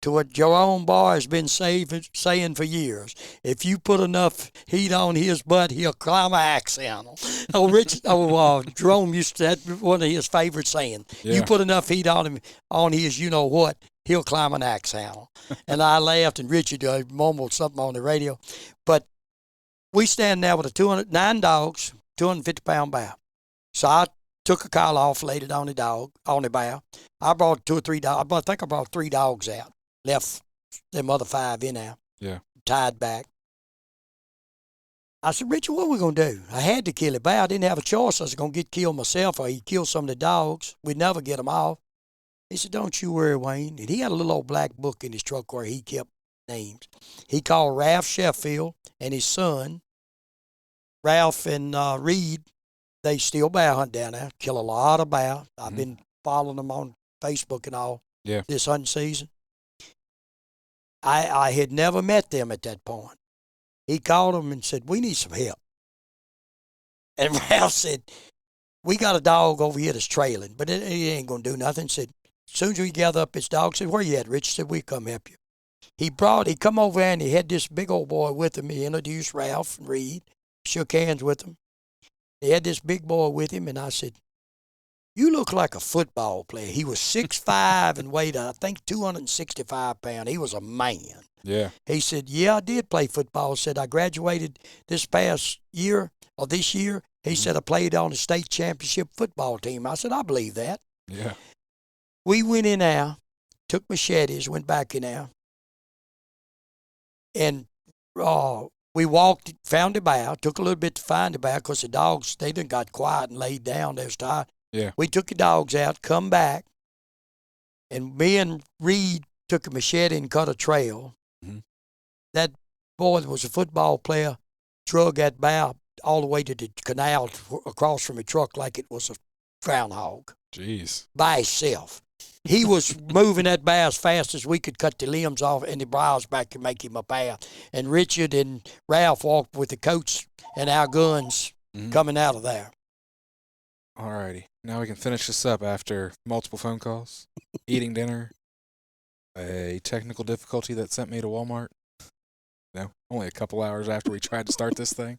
to what Jerome Barr has been saying for years. If you put enough heat on his butt, he'll climb an axe handle. Jerome used to, that's one of his favorite sayings. Yeah. You put enough heat on him, on his you know what, he'll climb an axe handle. And I laughed, and Richard mumbled something on the radio. But we stand there with 9 dogs, 250-pound bear. So I took a collar off, laid it on the bear. I brought 2 or 3 dogs. I think I brought 3 dogs out. Left them other 5 in there. Yeah. Tied back. I said, Richard, what are we going to do? I had to kill it bear. I didn't have a choice. I was going to get killed myself, or he'd kill some of the dogs. We'd never get them off. He said, don't you worry, Wayne. And he had a little old black book in his truck where he kept names. He called Ralph Sheffield and his son, Ralph and Reed. They still bear hunt down there, kill a lot of bear. I've been following them on Facebook and all this hunting season. I had never met them at that point. He called them and said, we need some help. And Ralph said, we got a dog over here that's trailing, but it ain't going to do nothing. Said, as soon as we gather up his dog, said, where you at, Rich? Said, we come help you. He come over there, and he had this big old boy with him. He introduced Ralph and Reed, shook hands with him. He had this big boy with him, and I said, you look like a football player. He was 6'5" and weighed, I think, 265 pounds. He was a man. Yeah. He said, yeah, I did play football. Said, I graduated this year. He said, I played on the state championship football team. I said, I believe that. Yeah. We went in there, took machetes, went back in there, and we walked, found the bear. Took a little bit to find the bear because the dogs, they done got quiet and laid down. They was tired. Yeah. We took the dogs out, come back, and me and Reed took a machete and cut a trail. Mm-hmm. That boy that was a football player drug that bear all the way to the canal across from a truck like it was a groundhog. Jeez. By himself. He was moving that bear as fast as we could cut the limbs off and the brows back to make him a bear. And Richard and Ralph walked with the coats and our guns coming out of there. All righty. Now we can finish this up after multiple phone calls, eating dinner, a technical difficulty that sent me to Walmart. No, only a couple hours after we tried to start this thing.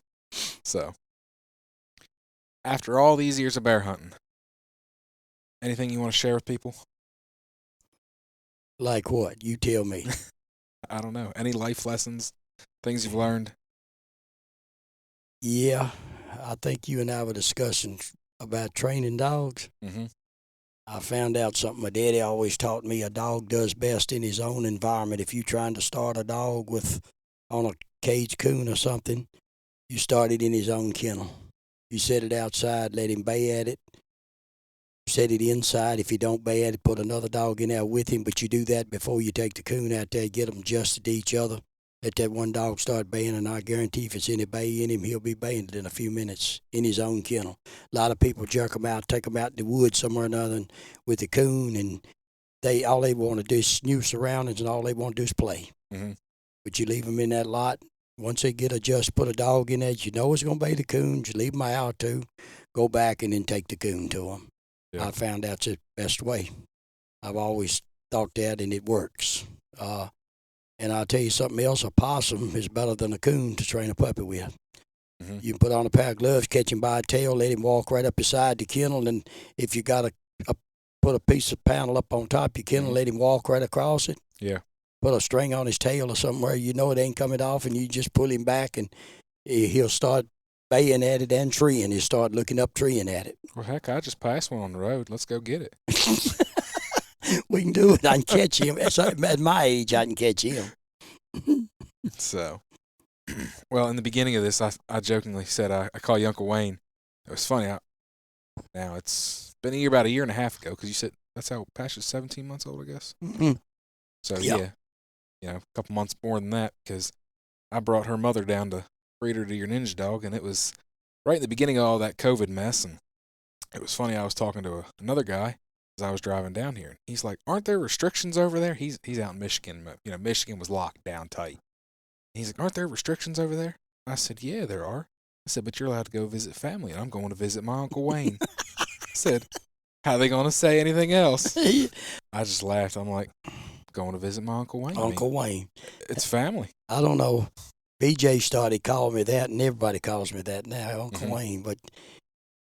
So, after all these years of bear hunting, anything you want to share with people? Like what? You tell me. I don't know. Any life lessons, things you've learned? Yeah, I think you and I were discussing about training dogs. Mm-hmm. I found out something my daddy always taught me. A dog does best in his own environment. If you're trying to start a dog with on a cage coon or something, you start it in his own kennel. You set it outside, let him bay at it. Set it inside. If you don't bay at it, put another dog in there with him. But you do that before you take the coon out there. Get them adjusted to each other. Let that one dog start baying, and I guarantee if it's any bay in him, he'll be baying it in a few minutes in his own kennel. A lot of people jerk them out, take them out in the woods somewhere or another and with the coon, and all they want to do is new surroundings, and all they want to do is play. Mm-hmm. But you leave them in that lot. Once they get adjusted, put a dog in there, you know it's going to bay the coon. You leave them out too. Go back and then take the coon to them. Yeah. I found that's the best way. I've always thought that, and it works. And I'll tell you something else, a possum is better than a coon to train a puppy with. Mm-hmm. You can put on a pair of gloves, catch him by a tail, let him walk right up beside the kennel, and if you got put a piece of panel up on top of your kennel, let him walk right across it. Yeah. Put a string on his tail or somewhere, you know it ain't coming off, and you just pull him back, and he'll start baying at it and treeing. He'll start looking up treeing at it. Well, heck, I just passed one on the road. Let's go get it. We can do it. I can catch him. At my age, I can catch him. So, well, in the beginning of this, I jokingly said I call you Uncle Wayne. It was funny. Now, it's been about a year and a half ago because you said that's how Pasha's 17 months old, I guess. Mm-hmm. So, Yep. yeah, a couple months more than that because I brought her mother down to breed her to your ninja dog, and it was right in the beginning of all that COVID mess. And it was funny. I was talking to another guy as I was driving down here. He's like, "Aren't there restrictions over there?" He's out in Michigan. You know, Michigan was locked down tight. He's like, "Aren't there restrictions over there?" I said, "Yeah, there are." I said, "But you're allowed to go visit family, and I'm going to visit my Uncle Wayne." I said, "How are they going to say anything else?" I just laughed. I'm like, "Going to visit my Uncle Wayne." Uncle Wayne. It's family. I don't know. BJ started calling me that, and everybody calls me that now, Uncle Mhm. Wayne. But,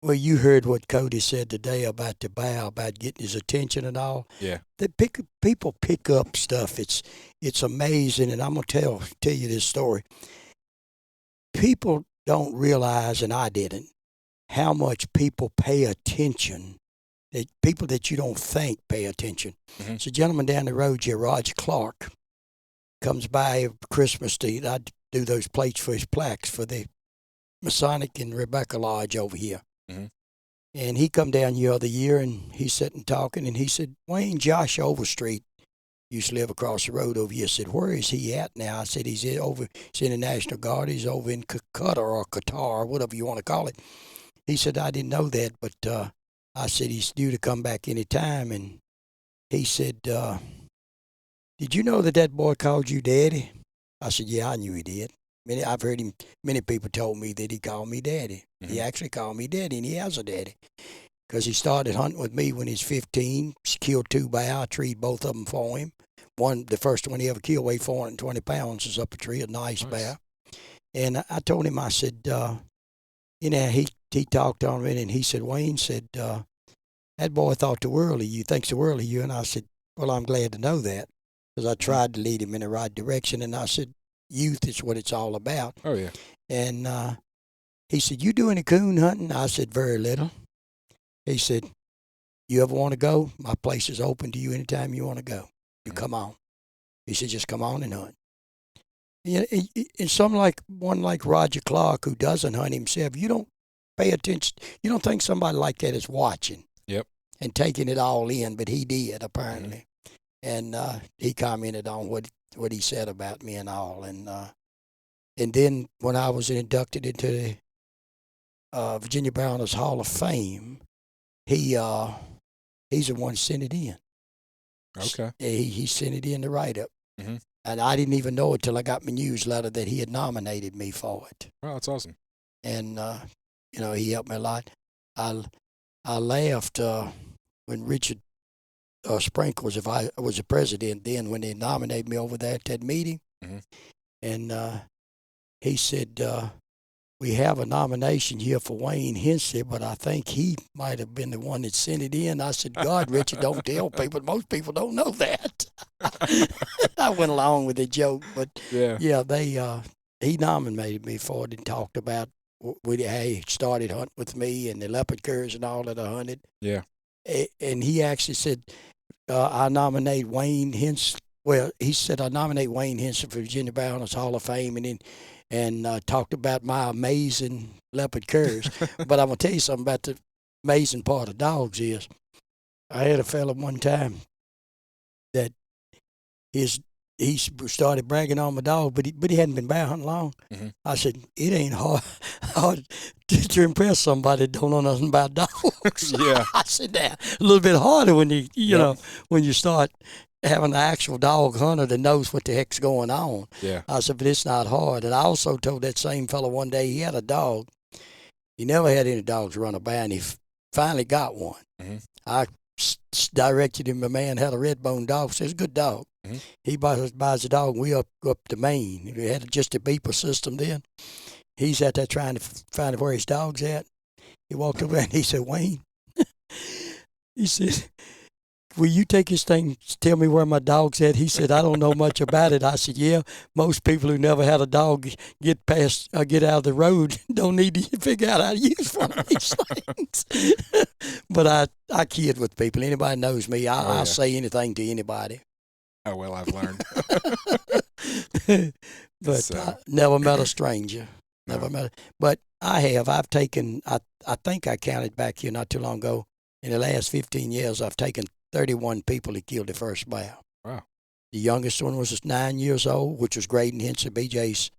well, you heard what Cody said today about the bow, about getting his attention and all. Yeah. People pick up stuff. It's amazing, and I'm going to tell you this story. People don't realize, and I didn't, how much people pay attention. People that you don't think pay attention. Mhm. There's a gentleman down the road here, Roger Clark, comes by Christmas Eve. I do those plates for his plaques for the Masonic and Rebecca Lodge over here. Mhm. And he come down the other year, and he's sitting talking, and he said, "Wayne, Josh Overstreet used to live across the road over here." I said, "Where is he at now?" I said, he's in the National Guard. He's over in Qatar or Qatar, whatever you want to call it. He said, "I didn't know that, but I said, he's due to come back any time." And he said, "Did you know that boy called you Daddy?" I said, "Yeah, I knew he did. I've heard him. Many people told me that he called me Daddy. Mhm. He actually called me Daddy, and he has a daddy. Because he started hunting with me when he was 15. He killed 2 bow. I treed both of them for him. The first one he ever killed, weighed 420 pounds. Was up a tree, a nice bow. And I told him, I said, he talked on me, and he said, "Wayne said, that boy thought the world of you, thinks the world of you." And I said, "Well, I'm glad to know that." Because I tried to lead him in the right direction, and I said, "Youth is what it's all about." Oh, yeah. And he said, "You do any coon hunting?" I said, "Very little." He said, "You ever want to go? My place is open to you anytime you want to go. You Mhm. come on." He said, "Just come on and hunt." Yeah, and one like Roger Clark, who doesn't hunt himself, you don't pay attention. You don't think somebody like that is watching. Yep. And taking it all in, but he did apparently. And he commented on what he said about me and all. And then when I was inducted into the Virginia Browners Hall of Fame, he's the one sent it in. Okay. He sent it in to write up. Mhm. And I didn't even know it till I got my newsletter that he had nominated me for it. Well, that's awesome. And he helped me a lot. I laughed when Richard Sprinkles, if I was the president then, when they nominated me over there at that meeting. Mhm. And he said, "We have a nomination here for Wayne Hensley, but I think he might have been the one that sent it in." I said, "God, Richard, don't tell people. Most people don't know that." I went along with the joke, but Yeah. yeah, he nominated me for it and talked about how he started hunting with me and the leopard curs and all that I hunted. Yeah. And he actually said, I nominate Wayne Henson. Well, he said I nominate Wayne Henson for Virginia Bowers Hall of Fame, and talked about my amazing leopard curs. But I'm gonna tell you something about the amazing part of dogs is I had a fella one time that he started bragging on my dog, but he hadn't been bow hunting long. Mm-hmm. I said, it ain't hard to impress somebody that don't know nothing about dogs. Yeah. I said, now, a little bit harder when you Yep. know, when you start having an actual dog hunter that knows what the heck's going on. Yeah. I said, but it's not hard. And I also told that same fellow one day he had a dog. He never had any dogs run a bow, and he finally got one. Mm-hmm. I directed him. A man had a red bone dog. Says, a good dog. Mm-hmm. He buys a dog. We up to Maine. We had just a beeper system then. He's out there trying to find where his dog's at. He walked over and he said, Wayne, he said, will you take this thing, tell me where my dog's at? He said, I don't know much about it. I said, yeah, most people who never had a dog get out of the road don't need to figure out how to use one of these things. But I kid with people. Anybody knows me. I'll say anything to anybody. Oh, well, I've learned. But never met a stranger. Never met. But I've taken, I think I counted back here not too long ago. In the last 15 years, I've taken 31 people that killed the first bow. Wow. The youngest one was 9 years old, which was Graydon Henson, BJ's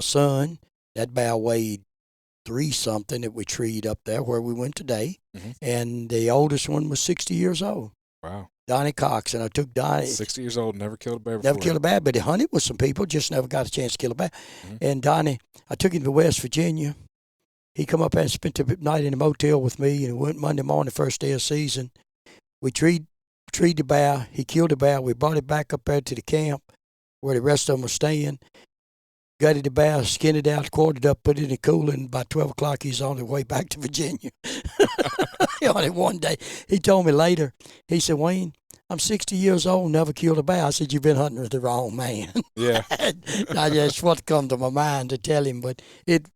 son. That bow weighed 3-something that we treed up there where we went today. Mm-hmm. And the oldest one was 60 years old. Wow. Donnie Cox, and I took Donnie. 60 years old, never killed a bear before. Never killed a bear, but he hunted with some people, just never got a chance to kill a bear. Mm-hmm. And Donnie, I took him to West Virginia. He come up and spent the night in a motel with me, and went Monday morning, first day of season. We treed the bear. He killed the bear. We brought it back up there to the camp where the rest of them were staying. Gutted the bear, skinned it out, quartered it up, put it in the cooler, and by 12 o'clock, he's on his way back to Virginia. Only one day. He told me later, he said, Wayne, I'm 60 years old, never killed a bear. I said, you've been hunting with the wrong man. Yeah. That's what come to my mind to tell him, but it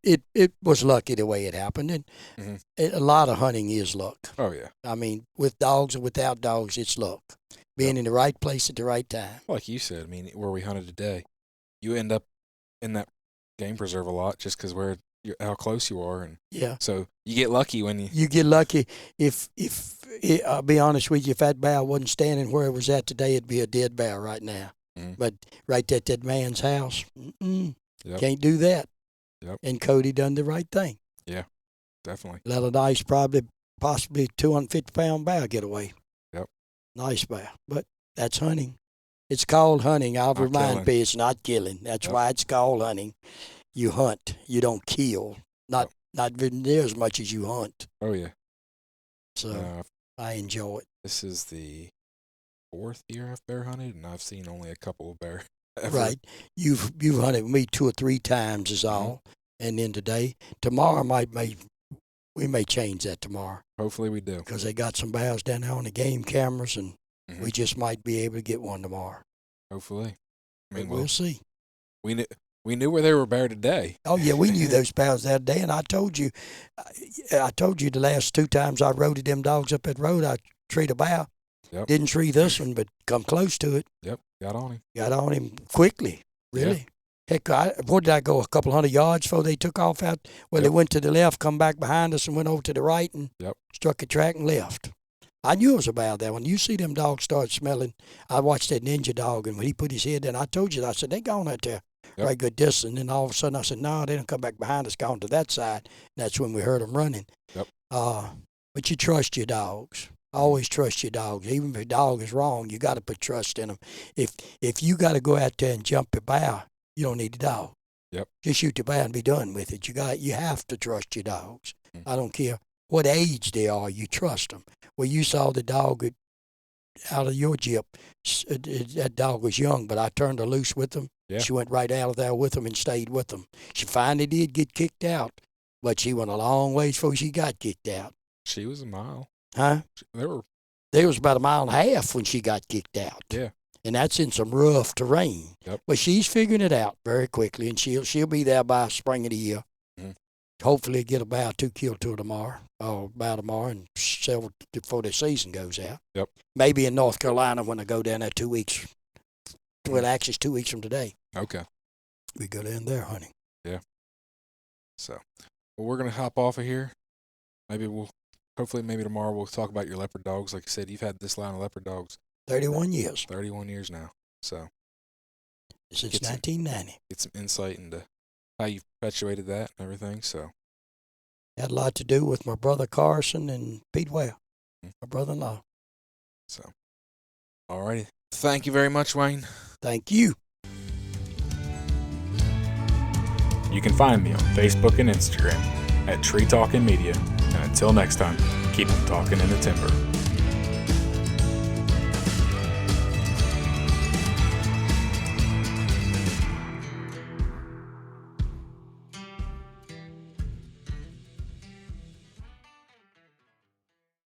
was lucky the way it happened. And a lot of hunting is luck. Oh, yeah. I mean, with dogs or without dogs, it's luck. Being in the right place at the right time. Like you said, I mean, where we hunted today, you end up in that game preserve a lot just because how close you are, and so you get lucky when you get lucky. If I'll be honest with you, if that bear wasn't standing where it was at today, it'd be a dead bear right now. Mm-hmm. But right at that man's house, can't do that. Yep. And Cody done the right thing. Yeah, definitely. Let a nice, possibly 250-pound bear get away. Yep. Nice bear, but that's hunting. It's called hunting. I'll remind people it's not killing. That's why it's called hunting. You hunt. You don't kill. Not near as much as you hunt. Oh, yeah. So I enjoy it. This is the 4th year I've bear hunted, and I've seen only a couple of bear. Right. You've hunted with me 2 or 3 times is all. Mm-hmm. And then tomorrow we may change that tomorrow. Hopefully we do. Because they got some bears down there on the game cameras, and we just might be able to get one tomorrow. Hopefully. I mean, we'll see. We knew where they were bear today. Oh, yeah, we knew those bears that day, and I told you the last 2 times I rode them dogs up that road, I treed a bear. Yep. Didn't tree this one, but come close to it. Yep, got on him. Got on him quickly, really. Yeah. Heck, where did I go? A couple hundred yards before they took off out? Well, they went to the left, come back behind us, and went over to the right, and struck a track and left. I knew it was about that. When you see them dogs start smelling, I watched that ninja dog, and when he put his head in, I told you, I said, they gone out there. Yep. Right good distance, and then all of a sudden I said, no, they don't come back behind us, gone to that side. And that's when we heard them running. Yep. But you trust your dogs. Always trust your dogs. Even if a dog is wrong, you got to put trust in them. If you got to go out there and jump a bear, you don't need a dog. Yep. Just shoot the bear and be done with it. You have to trust your dogs. Mm-hmm. I don't care what age they are. You trust them. Well, you saw the dog out of your jeep. That dog was young, but I turned her loose with them. Yeah. She went right out of there with them and stayed with them. She finally did get kicked out, but she went a long ways before she got kicked out. She was a mile. Huh? There were There was about 1.5 miles when she got kicked out. Yeah. And that's in some rough terrain. Yep. But she's figuring it out very quickly, and she'll be there by spring of the year. Mm-hmm. Hopefully get about 2 killed to her tomorrow, or by tomorrow, and several before the season goes out. Yep. Maybe in North Carolina when I go down there 2 weeks. Well, actually, it's 2 weeks from today. Okay. We go down there hunting. Yeah. So, well, we're gonna hop off of here. Hopefully, maybe tomorrow we'll talk about your leopard dogs. Like you said, you've had this line of leopard dogs 31 years. 31 years now. So, Since 1990. Get some insight into how you've perpetuated that and everything. So, Had a lot to do with my brother Carson and Pete Ware, my brother-in-law. So, all righty. Thank you very much, Wayne. Thank you. You can find me on Facebook and Instagram at Tree Talkin Media. And until next time, keep talking in the timber.